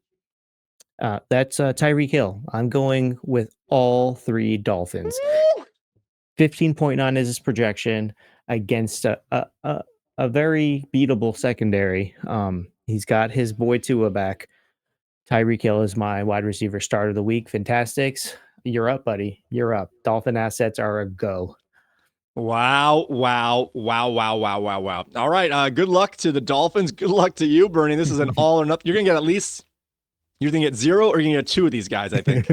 That's Tyreek Hill. I'm going with all 3 Dolphins. 15.9 is his projection against a very beatable secondary. He's got his boy Tua back. Tyreek Hill is my wide receiver start of the week. Fantastics. You're up, buddy. You're up. Dolphin assets are a go. Wow. All right. Good luck to the Dolphins. Good luck to you, Bernie. This is an all or nothing. You're going to get at least, you're going to get 0 or you're going to get 2 of these guys, I think.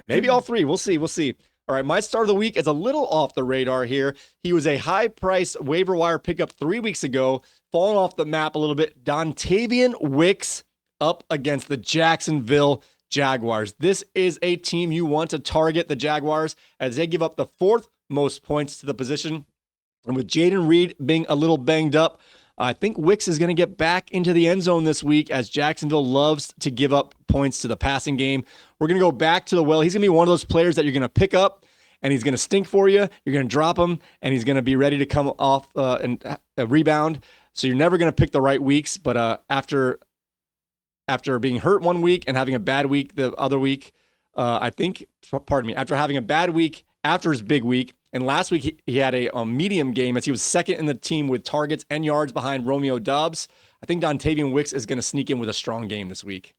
Maybe all 3. We'll see. All right. My start of the week is a little off the radar here. He was a high price waiver wire pickup 3 weeks ago, falling off the map a little bit. Dontavian Wicks up against the Jacksonville Jaguars. This is a team you want to target, the Jaguars, as they give up the 4th most points to the position. And with Jaden Reed being a little banged up, I think Wicks is going to get back into the end zone this week, as Jacksonville loves to give up points to the passing game. We're going to go back to the well. He's going to be one of those players that you're going to pick up, and he's going to stink for you. You're going to drop him, and he's going to be ready to come off and rebound. So you're never going to pick the right weeks, but after being hurt 1 week and having a bad week the other week, after having a bad week after his big week, and last week he had a medium game as he was second in the team with targets and yards behind Romeo Doubs. I think Dontavian Wicks is going to sneak in with a strong game this week.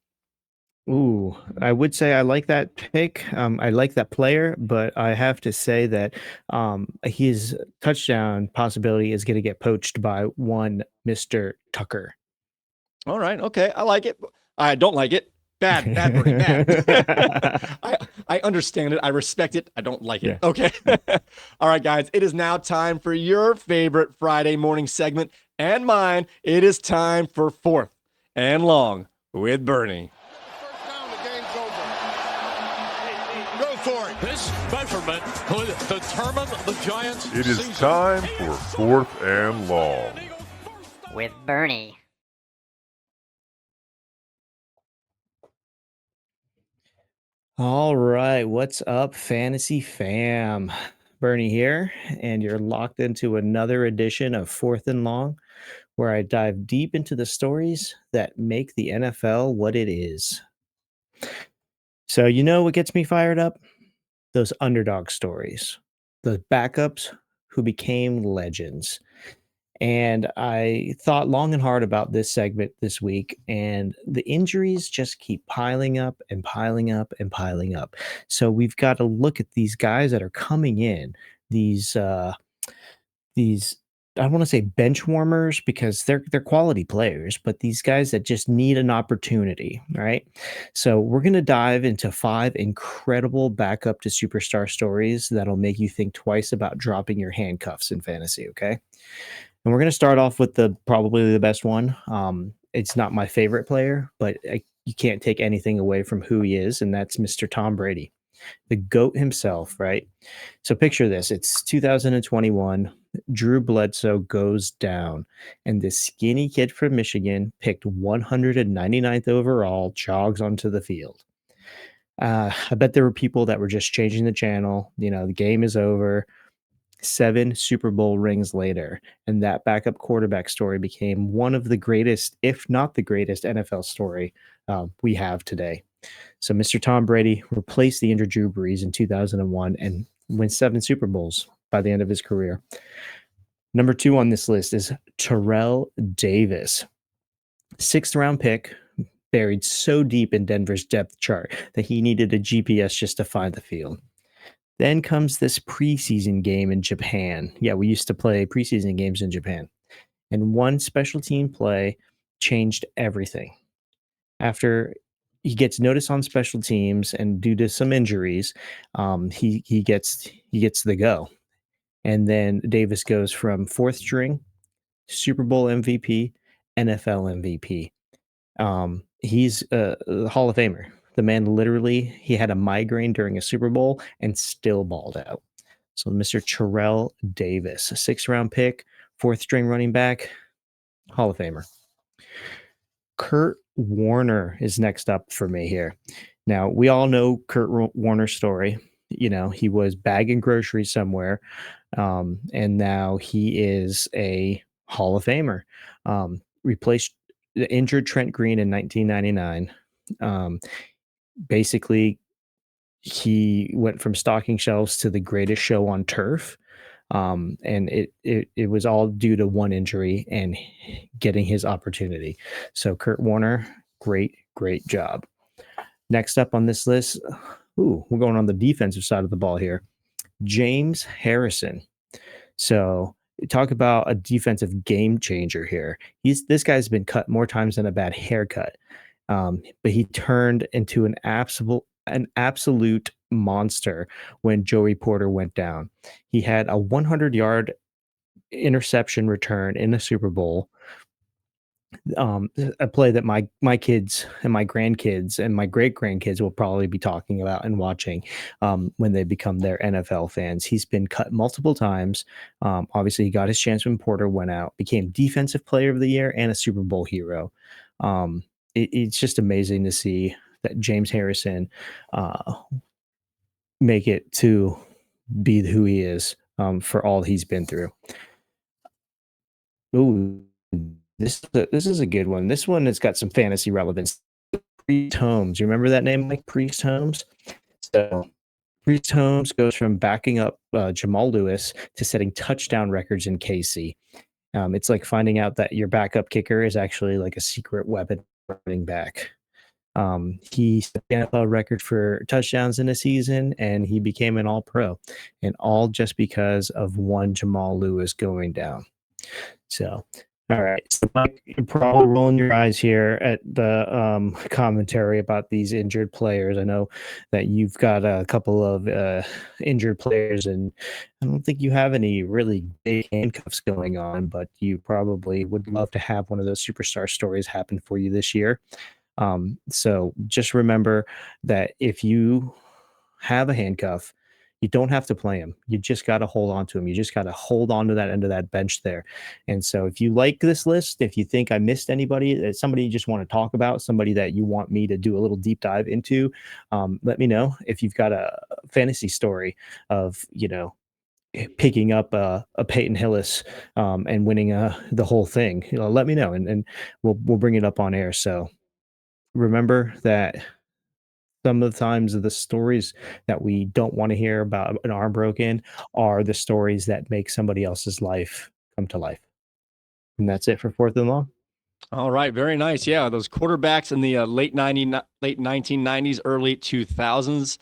Ooh, I would say I like that pick. I like that player, but I have to say that his touchdown possibility is going to get poached by one Mr. Tucker. All right. Okay. I like it. I don't like it. Bad, Bernie, bad. I understand it. I respect it. I don't like it. Yeah. Okay. All right, guys. It is now time for your favorite Friday morning segment and mine. It is time for 4th and Long with Bernie. First down, the game's over. Go for it. This measurement could determine the Giants' It is season. time for 4th and Long. With Bernie. All right, what's up, Fantasy Fam? Bernie here, and you're locked into another edition of 4th and Long, where I dive deep into the stories that make the NFL what it is. So, you know what gets me fired up? Those underdog stories, those backups who became legends. And I thought long and hard about this segment this week, and the injuries just keep piling up and piling up and piling up. So we've got to look at these guys that are coming in, these I don't want to say bench warmers because they're quality players, but these guys that just need an opportunity, right? So we're going to dive into 5 incredible backup to superstar stories that'll make you think twice about dropping your handcuffs in fantasy, okay? And we're going to start off with probably the best one. It's not my favorite player, but you can't take anything away from who he is, and that's Mr. Tom Brady, the GOAT himself, right? So picture this. It's 2021. Drew Bledsoe goes down, and this skinny kid from Michigan, picked 199th overall, jogs onto the field. I bet there were people that were just changing the channel. You know, the game is over. 7 Super Bowl rings later, and that backup quarterback story became one of the greatest, if not the greatest, NFL story we have today. So Mr. Tom Brady replaced the injured Drew Brees in 2001 and wins 7 Super Bowls by the end of his career. Number 2 on this list is Terrell Davis. 6th round pick, buried so deep in Denver's depth chart that he needed a GPS just to find the field. Then comes this preseason game in Japan. Yeah, we used to play preseason games in Japan. And one special team play changed everything. After he gets notice on special teams and due to some injuries, he gets the go. And then Davis goes from fourth string, Super Bowl MVP, NFL MVP. He's a Hall of Famer. The man literally, he had a migraine during a Super Bowl and still balled out. So Mr. Terrell Davis, a 6th-round pick, fourth string running back, Hall of Famer. Kurt Warner is next up for me here. Now, we all know Kurt Warner's story. You know, he was bagging groceries somewhere, and now he is a Hall of Famer. Replaced the injured Trent Green in 1999. Basically, he went from stocking shelves to the greatest show on turf. And it was all due to one injury and getting his opportunity. So Kurt Warner, great job. Next up on this list, we're going on the defensive side of the ball here. James Harrison. So talk about a defensive game changer here. This guy's been cut more times than a bad haircut. But he turned into an absolute monster when Joey Porter went down. He had a 100-yard interception return in the Super Bowl. A play that my kids and my grandkids and my great grandkids will probably be talking about and watching when they become their NFL fans. He's been cut multiple times. Obviously, he got his chance when Porter went out, became Defensive Player of the Year and a Super Bowl hero. It's just amazing to see that James Harrison make it to be who he is for all he's been through. Ooh, this is a good one. This one has got some fantasy relevance. Priest Holmes. You remember that name, Mike? Priest Holmes? So Priest Holmes goes from backing up Jamal Lewis to setting touchdown records in KC. It's like finding out that your backup kicker is actually like a secret weapon running back. He set the NFL record for touchdowns in a season, and he became an All-Pro, and all just because of one Jamal Lewis going down. So, all right. So Mike, you're probably rolling your eyes here at the commentary about these injured players. I know that you've got a couple of injured players, and I don't think you have any really big handcuffs going on, but you probably would love to have one of those superstar stories happen for you this year. So just remember that if you have a handcuff, you don't have to play him. You just got to hold on to him. You just got to hold on to that end of that bench there. And so if you like this list, if you think I missed anybody, somebody you just want to talk about, somebody that you want me to do a little deep dive into, let me know. If you've got a fantasy story of, picking up a Peyton Hillis and winning the whole thing, let me know, and we'll bring it up on air. So remember that some of the times the stories that we don't want to hear about an arm broken are the stories that make somebody else's life come to life. And that's it for Fourth and Long. All right, very nice. Yeah, those quarterbacks in the late 1990s, early 2000s.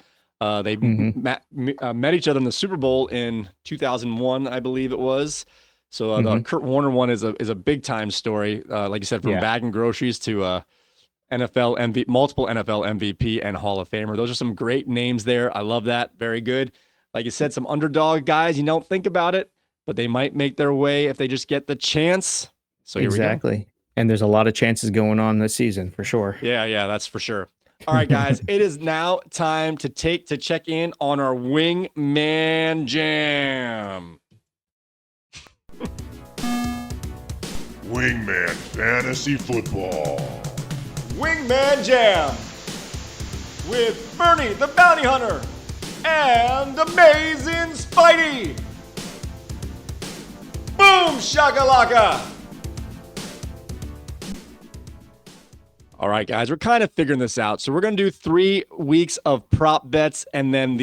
They met each other in the Super Bowl in 2001, I believe it was. So the Kurt Warner one is a big time story. Like you said, from bagging groceries to NFL MVP, multiple NFL MVP and Hall of Famer. Those are some great names there. I love that. Very good. Like you said, some underdog guys. You don't think about it, but they might make their way if they just get the chance. So here we go. And there's a lot of chances going on this season for sure. Yeah, that's for sure. All right, guys, it is now time to check in on our Wingman Jam. Wingman Fantasy Football. Wingman Jam with Bernie the Bounty Hunter and Amazing Spidey. Boom shakalaka. All right, guys, we're kind of figuring this out. So we're going to do 3 weeks of prop bets, and then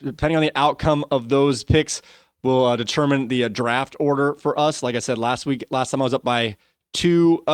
depending on the outcome of those picks, will determine the draft order for us. Like I said last time I was up by 2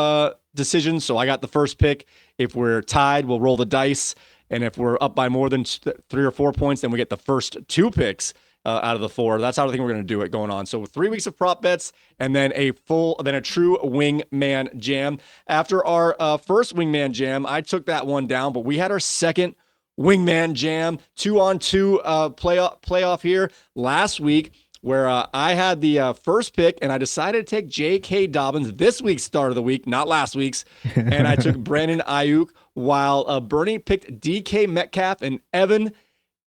decisions, so I got the first pick. If we're tied, we'll roll the dice, and if we're up by more than 3 or 4 points, then we get the first 2 picks. out of the 4. That's how I think we're going to do it going on. So 3 weeks of prop bets and then a true Wingman Jam. After our first Wingman Jam, I took that one down, but we had our second Wingman Jam 2-on-2 playoff here last week, where I had the first pick and I decided to take J.K. Dobbins this week's start of the week, not last week's, and I took Brandon Ayuk, while Bernie picked DK Metcalf and Evan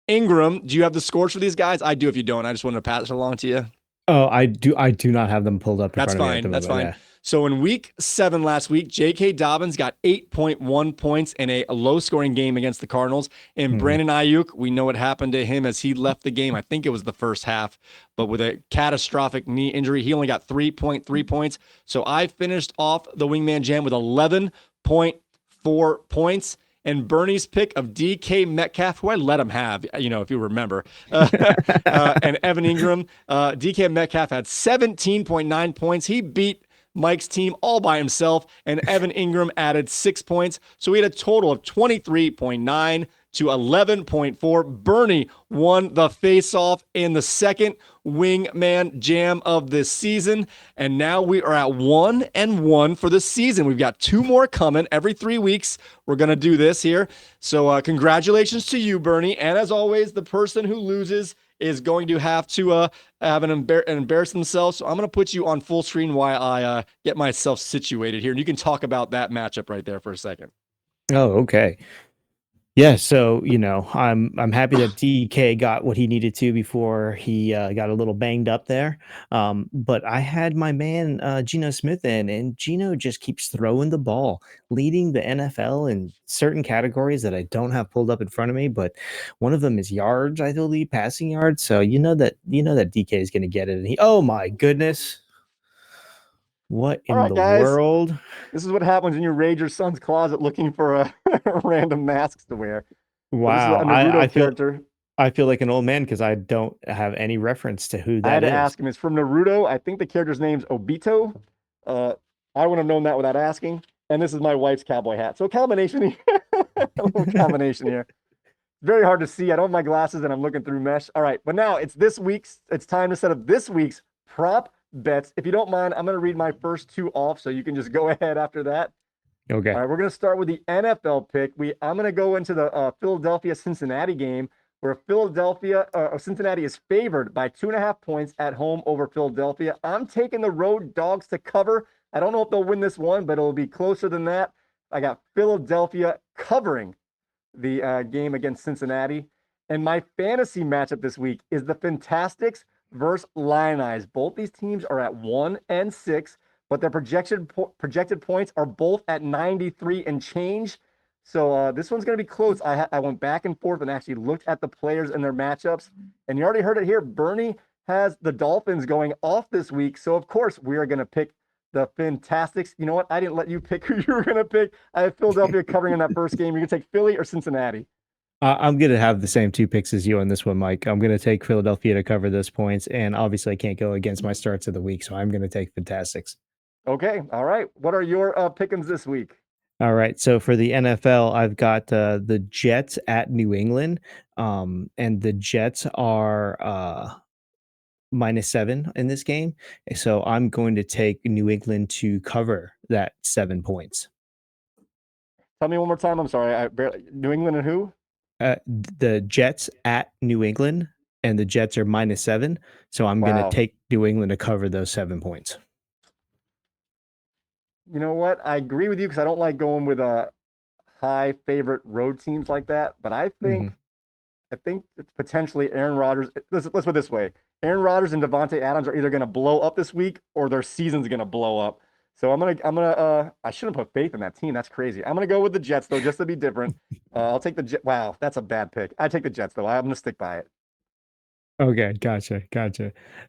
Ingram. Do you have the scores for these guys? I do. If you don't, I just wanted to pass it along to you. Oh, I do not have them pulled up in That's front of me at the fine. That's moment, fine. So in week 7 last week, J.K. Dobbins got 8.1 points in a low-scoring game against the Cardinals. And Brandon Ayuk, we know what happened to him as he left the game. I think it was the first half, but with a catastrophic knee injury, he only got 3.3 points. So I finished off the Wingman Jam with 11.4 points. And Bernie's pick of DK Metcalf, who I let him have, if you remember, and Evan Ingram, DK Metcalf had 17.9 points. He beat Mike's team all by himself, and Evan Ingram added 6 points. So we had a total of 23.9 to 11.4. Bernie won the face-off in the second Wingman Jam of this season, and now we are at 1-1 for the season. We've got 2 more coming every 3 weeks. We're going to do this here. So congratulations to you, Bernie. And as always, the person who loses is going to have to embarrass themselves. So I'm going to put you on full screen while I get myself situated here, and you can talk about that matchup right there for a second. Oh, okay. Yeah, so I'm happy that DK got what he needed to before he got a little banged up there. But I had my man Geno Smith in, and Geno just keeps throwing the ball, leading the NFL in certain categories that I don't have pulled up in front of me. But one of them is yards, I believe, passing yards. So you know that DK is going to get it. And oh my goodness, what in the guys. world? This is what happens when you raid your son's closet looking for random masks to wear. Wow, character. I feel like an old man because I don't have any reference to who that is. I had to ask him. It's from Naruto. I think the character's name's Obito. I wouldn't have known that without asking. And this is my wife's cowboy hat. So a combination here. A little combination here. Very hard to see. I don't have my glasses and I'm looking through mesh. All right, but now it's time to set up this week's prop bets. If you don't mind, I'm going to read my first 2 off so you can just go ahead after that. Okay. All right, we're going to start with the NFL pick. I'm going to go into the Philadelphia-Cincinnati game, where Cincinnati is favored by 2.5 points at home over Philadelphia. I'm taking the road dogs to cover. I don't know if they'll win this one, but it'll be closer than that. I got Philadelphia covering the game against Cincinnati. And my fantasy matchup this week is the Fantastics versus Lions. Both these teams are at 1-6, but their projected points are both at 93 and change. So this one's going to be close. I went back and forth and actually looked at the players and their matchups. And you already heard it here. Bernie has the Dolphins going off this week. So, of course, we are going to pick the Fantastics. You know what? I didn't let you pick who you were going to pick. I have Philadelphia covering in that first game. You're going to take Philly or Cincinnati? I'm going to have the same 2 picks as you on this one, Mike. I'm going to take Philadelphia to cover those points. And obviously, I can't go against my starts of the week. So I'm going to take Fantastics. Okay. All right. What are your pick'ems this week? All right. So for the NFL, I've got the Jets at New England. And the Jets are -7 in this game. So I'm going to take New England to cover that 7 points. Tell me one more time. I'm sorry. New England and who? The Jets at New England, and the Jets are -7. So I'm going to take New England to cover those 7 points. You know what? I agree with you because I don't like going with high favorite road teams like that. But I think it's potentially Aaron Rodgers. Let's put it this way: Aaron Rodgers and Devontae Adams are either going to blow up this week or their season's going to blow up. So I shouldn't put faith in that team. That's crazy. I'm gonna go with the Jets though, just to be different. I'll take the Jets. Wow, that's a bad pick. I take the Jets though. I'm gonna stick by it. Okay, gotcha.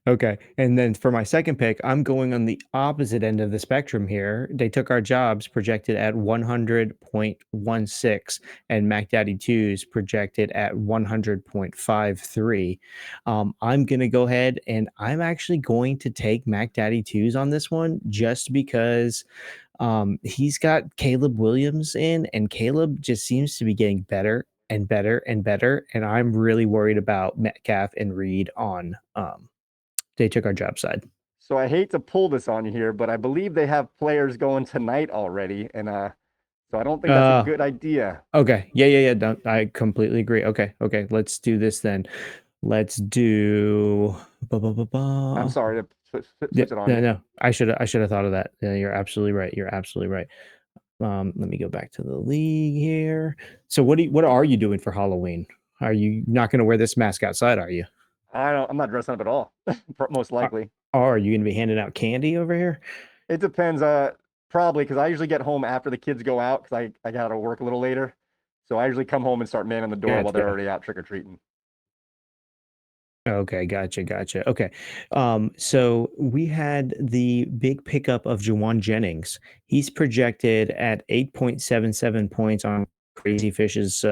Okay, and then for my second pick, I'm going on the opposite end of the spectrum here. They took our jobs projected at 100.16, and Mac Daddy 2's projected at 100.53. I'm going to go ahead and I'm actually going to take Mac Daddy 2's on this one just because he's got Caleb Williams in, and Caleb just seems to be getting better and better and better. And I'm really worried about Metcalf and Reed on they took our job side. So I hate to pull this on you here, but I believe they have players going tonight already, and so I don't think that's a good idea. Okay. Yeah. Don't, I completely agree. Okay. Let's do this then. Let's do. I'm sorry to switch it on you. No. I should have thought of that. Yeah, you're absolutely right. Let me go back to the league here. So what are you doing for Halloween? Are you not going to wear this mask outside? Are you? I'm not dressing up at all. Most likely. Or are you going to be handing out candy over here? It depends. Probably because I usually get home after the kids go out because I got to work a little later. So I usually come home and start manning the door while they're already out trick or treating. Okay, gotcha. Okay. So we had the big pickup of Jawan Jennings. He's projected at 8.77 points on Crazy Fish's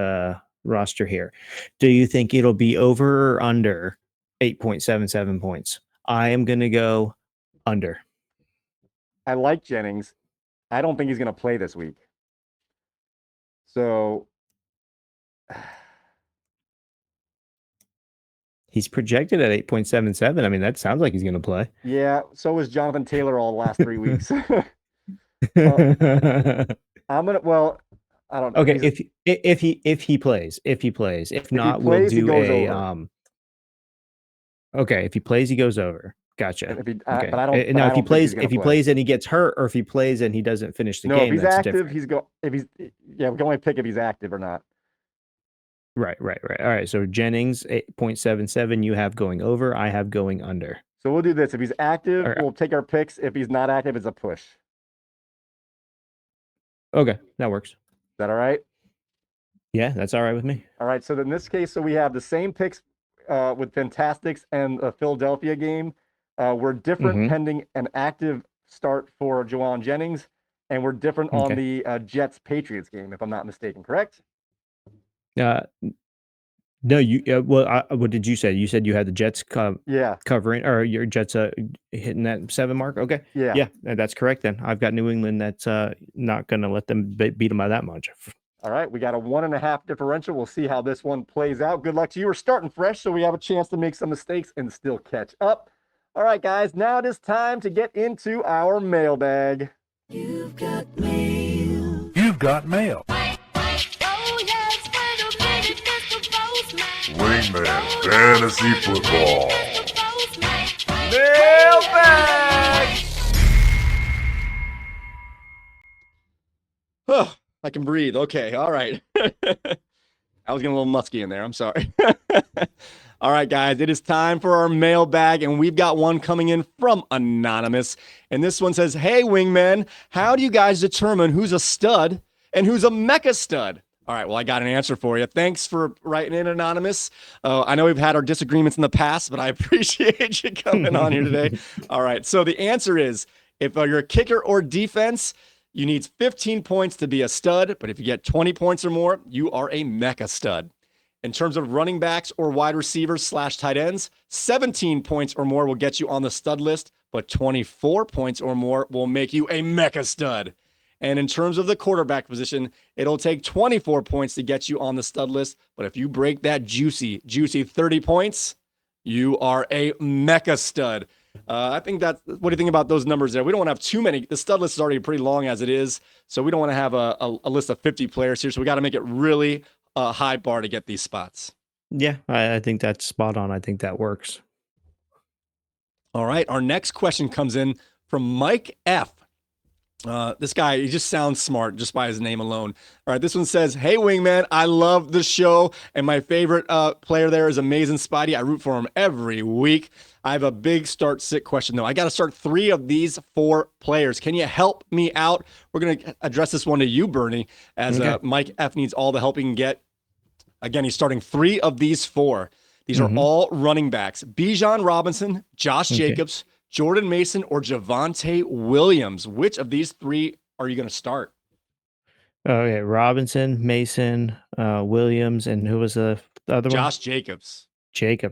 roster here. Do you think it'll be over or under 8.77 points? I am going to go under. I like Jennings. I don't think he's going to play this week. So he's projected at 8.77. I mean, that sounds like he's going to play. Yeah, so was Jonathan Taylor all the last 3 weeks. I don't know. Okay, if he plays. If not, we'll do a okay, if he plays, he goes over. Gotcha. Okay. But if he plays and he gets hurt, or if he plays and he doesn't finish the game, if he's that's active, different. we can only pick if he's active or not. Right. All right. So Jennings 8.77. You have going over. I have going under. So we'll do this. If he's active, right. We'll take our picks. If he's not active, it's a push. Okay, that works. Is that all right? Yeah, that's all right with me. All right. So in this case, we have the same picks with Fantastics and the Philadelphia game. We're different pending an active start for Jawan Jennings, and we're different on the Jets Patriots game, if I'm not mistaken. Correct? No, you. What did you say? You said you had the Jets covering, or your Jets hitting that 7 mark. Okay, yeah, that's correct. Then I've got New England that's not going to let them beat them by that much. All right, we got a 1.5 differential. We'll see how this one plays out. Good luck to you. We're starting fresh, so we have a chance to make some mistakes and still catch up. All right, guys, now it is time to get into our mailbag. You've got mail. You've got mail. Wingman Fantasy Football. Mailbag! Oh, I can breathe. Okay, all right. I was getting a little musky in there. I'm sorry. All right, guys, it is time for our mailbag, and we've got one coming in from Anonymous. And this one says, "Hey, Wingman, how do you guys determine who's a stud and who's a mecha stud?" All right, well, I got an answer for you. Thanks for writing in, Anonymous. I know we've had our disagreements in the past, but I appreciate you coming on here today. All right, so the answer is, if you're a kicker or defense, you need 15 points to be a stud, but if you get 20 points or more, you are a mecha stud. In terms of running backs or wide receivers / tight ends, 17 points or more will get you on the stud list, but 24 points or more will make you a mecha stud. And in terms of the quarterback position, it'll take 24 points to get you on the stud list. But if you break that juicy 30 points, you are a mecha stud. I think what do you think about those numbers there? We don't want to have too many. The stud list is already pretty long as it is. So we don't want to have a list of 50 players here. So we got to make it really a high bar to get these spots. Yeah, I think that's spot on. I think that works. All right. Our next question comes in from Mike F. This guy, he just sounds smart just by his name alone. All right, this one says, "Hey, Wingman, I love the show, and my favorite player there is Amazing Spidey. I root for him every week. I have a big start-sit question, though. I got to start 3 of these 4 players. Can you help me out?" We're going to address this one to you, Bernie, as Mike F needs all the help he can get. Again, he's starting 3 of these 4. These are all running backs. Bijan Robinson, Josh Jacobs, Jordan Mason, or Javonte Williams. Which of these 3 are you going to start? Okay, Robinson, Mason, Williams, and who was the other one? Josh Jacobs.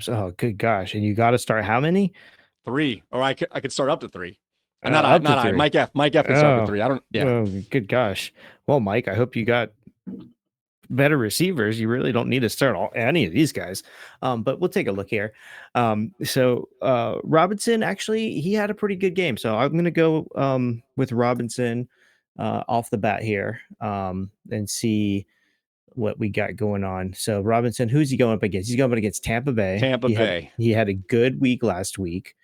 Oh, good gosh! And you got to start how many? 3, or I could start up to 3. Up to 3. Mike F. Mike F. could start up to 3. I don't. Yeah. Oh, good gosh. Well, Mike, I hope you got better receivers, you really don't need to start any of these guys. But we'll take a look here. So Robinson, actually, he had a pretty good game. So I'm going to go with Robinson off the bat here and see what we got going on. So Robinson, who's he going up against? He's going up against Tampa Bay. Tampa Bay. He had a good week last week.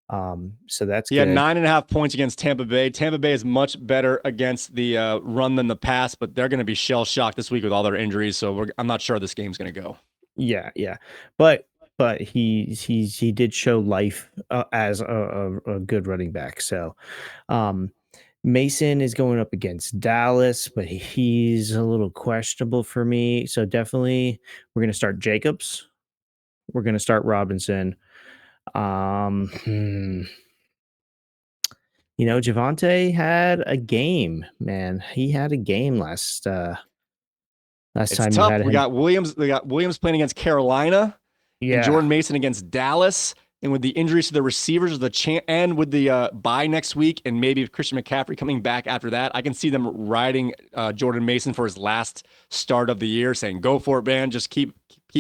So that's He good. had 9.5 points against Tampa Bay. Tampa Bay is much better against the run than the pass, but they're going to be shell shocked this week with all their injuries. So I'm not sure how this game's going to go. Yeah, but he did show life as a good running back. So Mason is going up against Dallas, but he's a little questionable for me. So definitely we're going to start Jacobs. We're going to start Robinson. Javonte had a game, man. He had a game last It's time. tough. We got Williams playing against Carolina. Yeah. And Jordan Mason against Dallas. And with the injuries to the receivers, and with the bye next week, and maybe Christian McCaffrey coming back after that, I can see them riding Jordan Mason for his last start of the year, saying, "Go for it, man! Just keep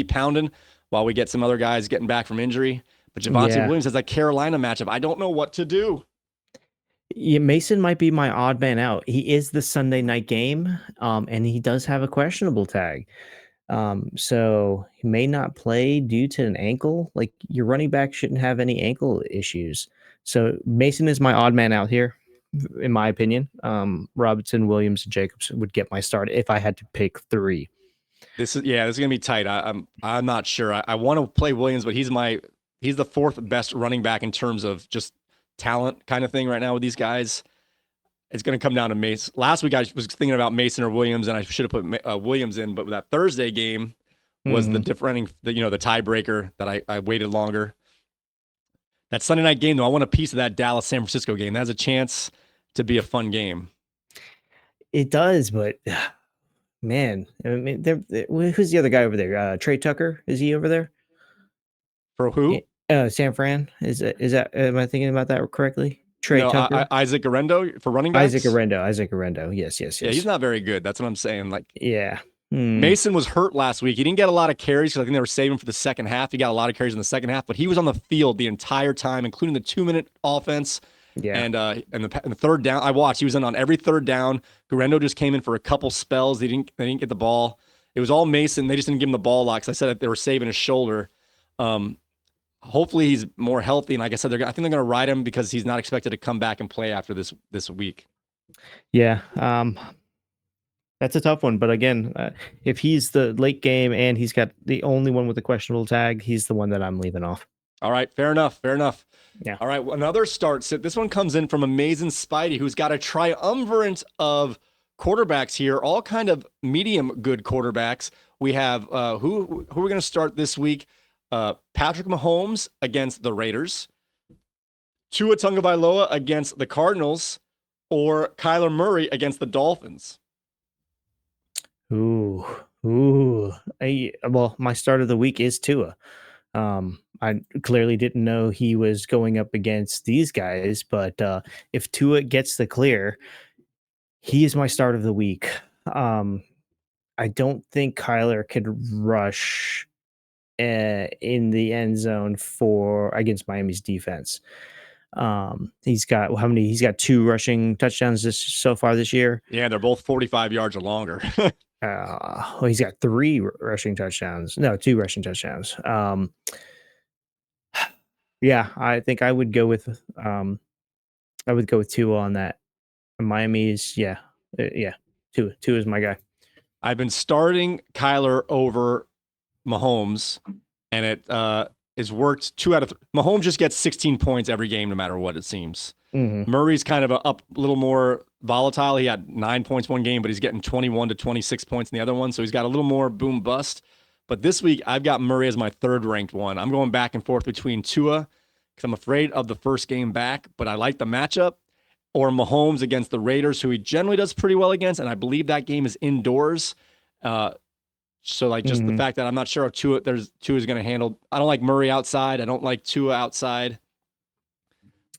pounding," while we get some other guys getting back from injury. But Javonte Williams has that Carolina matchup. I don't know what to do. Yeah, Mason might be my odd man out. He is the Sunday night game, and he does have a questionable tag. So he may not play due to an ankle. Like, your running back shouldn't have any ankle issues. So Mason is my odd man out here, in my opinion. Robinson, Williams, and Jacobs would get my start if I had to pick three. This is gonna be tight. I'm not sure. I want to play Williams, but he's the fourth best running back in terms of just talent kind of thing right now with these guys. It's going to come down to Mason. Last week I was thinking about Mason or Williams, and I should have put Williams in, but that Thursday game was the tiebreaker that I waited longer. That Sunday night game, though, I want a piece of that Dallas San Francisco game. That has a chance to be a fun game. It does, but man, I mean, who's the other guy over there? Trey Tucker, is he over there? For who? San Fran. Is that? Am I thinking about that correctly? Trey Tucker, Isaac Arendo for running backs. Isaac Arendo. Yes. Yeah, he's not very good. That's what I'm saying. Like, yeah. Mason was hurt last week. He didn't get a lot of carries because I think they were saving for the second half. He got a lot of carries in the second half, but he was on the field the entire time, including the 2-minute offense. Yeah. And the third down, I watched. He was in on every third down. Guerrero just came in for a couple spells. They didn't get the ball. It was all Mason. They just didn't give him the ball a lot because I said that they were saving his shoulder. Hopefully he's more healthy, and like I said, I think they're going to ride him because he's not expected to come back and play after this week. Yeah, that's a tough one. But again, if he's the late game and he's got the only one with a questionable tag, he's the one that I'm leaving off. All right, fair enough. Yeah. All right, another start sit. This one comes in from Amazing Spidey, who's got a triumvirate of quarterbacks here, all kind of medium good quarterbacks. We have who are we going to start this week? Patrick Mahomes against the Raiders, Tua Tagovailoa against the Cardinals, or Kyler Murray against the Dolphins. Ooh. Well, my start of the week is Tua. I clearly didn't know he was going up against these guys, but if Tua gets the clear, he is my start of the week. I don't think Kyler could rush in the end zone against Miami's defense. He's got He's got 2 rushing touchdowns so far this year. Yeah, they're both 45 yards or longer. He's got 3 rushing touchdowns. No, 2 rushing touchdowns. Yeah, I think I would go with Tua on that. Miami's Tua is my guy. I've been starting Kyler over Mahomes, and it is worked 2 out of 3. Mahomes just gets 16 points every game, no matter what it seems. Mm-hmm. Murray's kind of a little more volatile. He had 9 points one game, but he's getting 21 to 26 points in the other one, so he's got a little more boom bust. But this week, I've got Murray as my 3rd ranked one. I'm going back and forth between Tua, because I'm afraid of the first game back, but I like the matchup, or Mahomes against the Raiders, who he generally does pretty well against, and I believe that game is indoors. So like just the fact that I'm not sure if Tua is going to handle. I don't like Murray outside. I don't like Tua outside.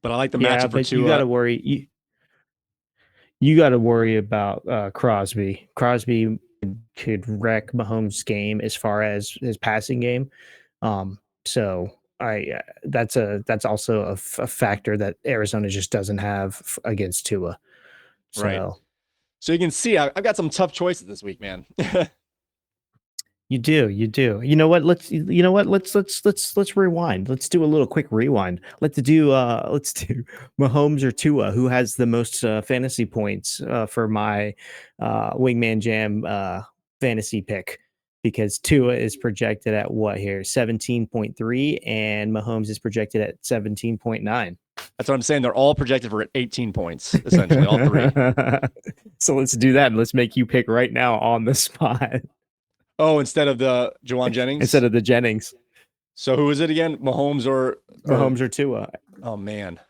But I like the matchup for Tua. You got to worry. You got to worry about Crosby. Crosby could wreck Mahomes' game as far as his passing game. So that's also a factor that Arizona just doesn't have against Tua. Right. So So you can see I've got some tough choices this week, man. you do. You know what? Let's rewind. Let's do a little quick rewind. Let's do Mahomes or Tua. Who has the most fantasy points for my Wingman Jam fantasy pick? Because Tua is projected at what here? 17.3, and Mahomes is projected at 17.9. That's what I'm saying. They're all projected for 18 points, essentially, all three. So let's do that, and let's make you pick right now on the spot. Oh, instead of the Juwan Jennings? Instead of the Jennings. So who is it again? Mahomes or Mahomes or Tua? Oh man.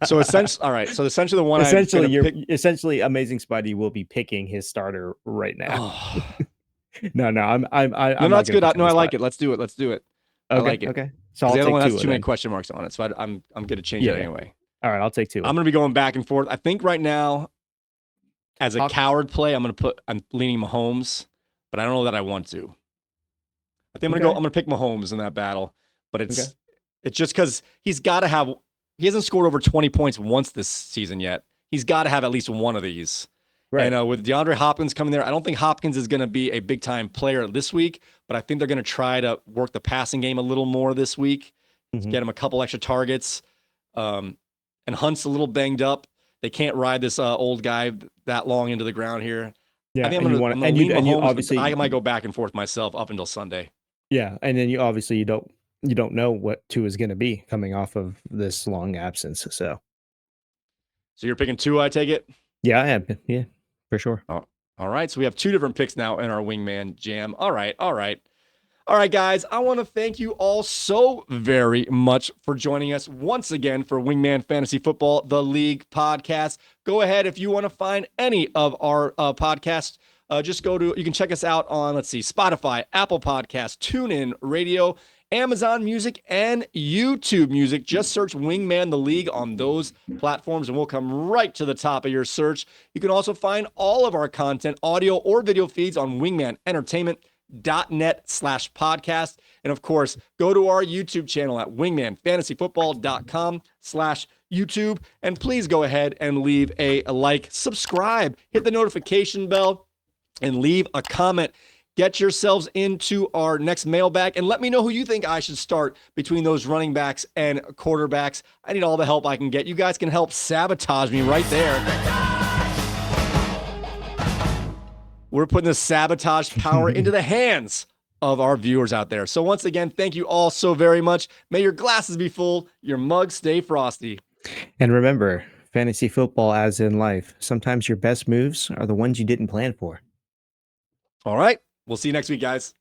So essentially, all right. So essentially, the one essentially Amazing Spidey will be picking his starter right now. Oh. No, I'm no, that's good. No, I like it. Let's do it. Okay, I like it. Okay. So the I'll other take one has Tua too many then. question marks on it, so I'm gonna change it anyway. All right, I'll take Tua. I'm gonna be going back and forth. I think right now, as a coward play, I'm leaning Mahomes, but I don't know that I want to. I think I'm gonna pick Mahomes in that battle, but it's just because he hasn't scored over 20 points once this season yet. He's got to have at least one of these. Right. And with DeAndre Hopkins coming there, I don't think Hopkins is going to be a big time player this week, but I think they're going to try to work the passing game a little more this week, get him a couple extra targets. And Hunt's a little banged up. They can't ride this old guy that long into the ground here. Yeah, I think I'm going to lean Mahomes, you obviously I might go back and forth myself up until Sunday. Yeah, and then you don't know what Tua is going to be coming off of this long absence. So you're picking Tua, I take it? Yeah, I am. Yeah, for sure. Oh, all right. So we have two different picks now in our Wingman Jam. All right, guys. I want to thank you all so very much for joining us once again for Wingman Fantasy Football, the League podcast. Go ahead if you want to find any of our podcasts. Just you can check us out on, Spotify, Apple Podcasts, TuneIn Radio, Amazon Music, and YouTube Music. Just search Wingman the League on those platforms, and we'll come right to the top of your search. You can also find all of our content, audio or video feeds on wingmanentertainment.net/podcast. And of course, go to our YouTube channel at wingmanfantasyfootball.com/YouTube. And please go ahead and leave a like, subscribe, hit the notification bell, and leave a comment. Get yourselves into our next mailbag and let me know who you think I should start between those running backs and quarterbacks. I need all the help I can get. You guys can help sabotage me right there. We're putting the sabotage power into the hands of our viewers out there. So once again, thank you all so very much. May your glasses be full, your mugs stay frosty. And remember, fantasy football, as in life, sometimes your best moves are the ones you didn't plan for. All right. We'll see you next week, guys.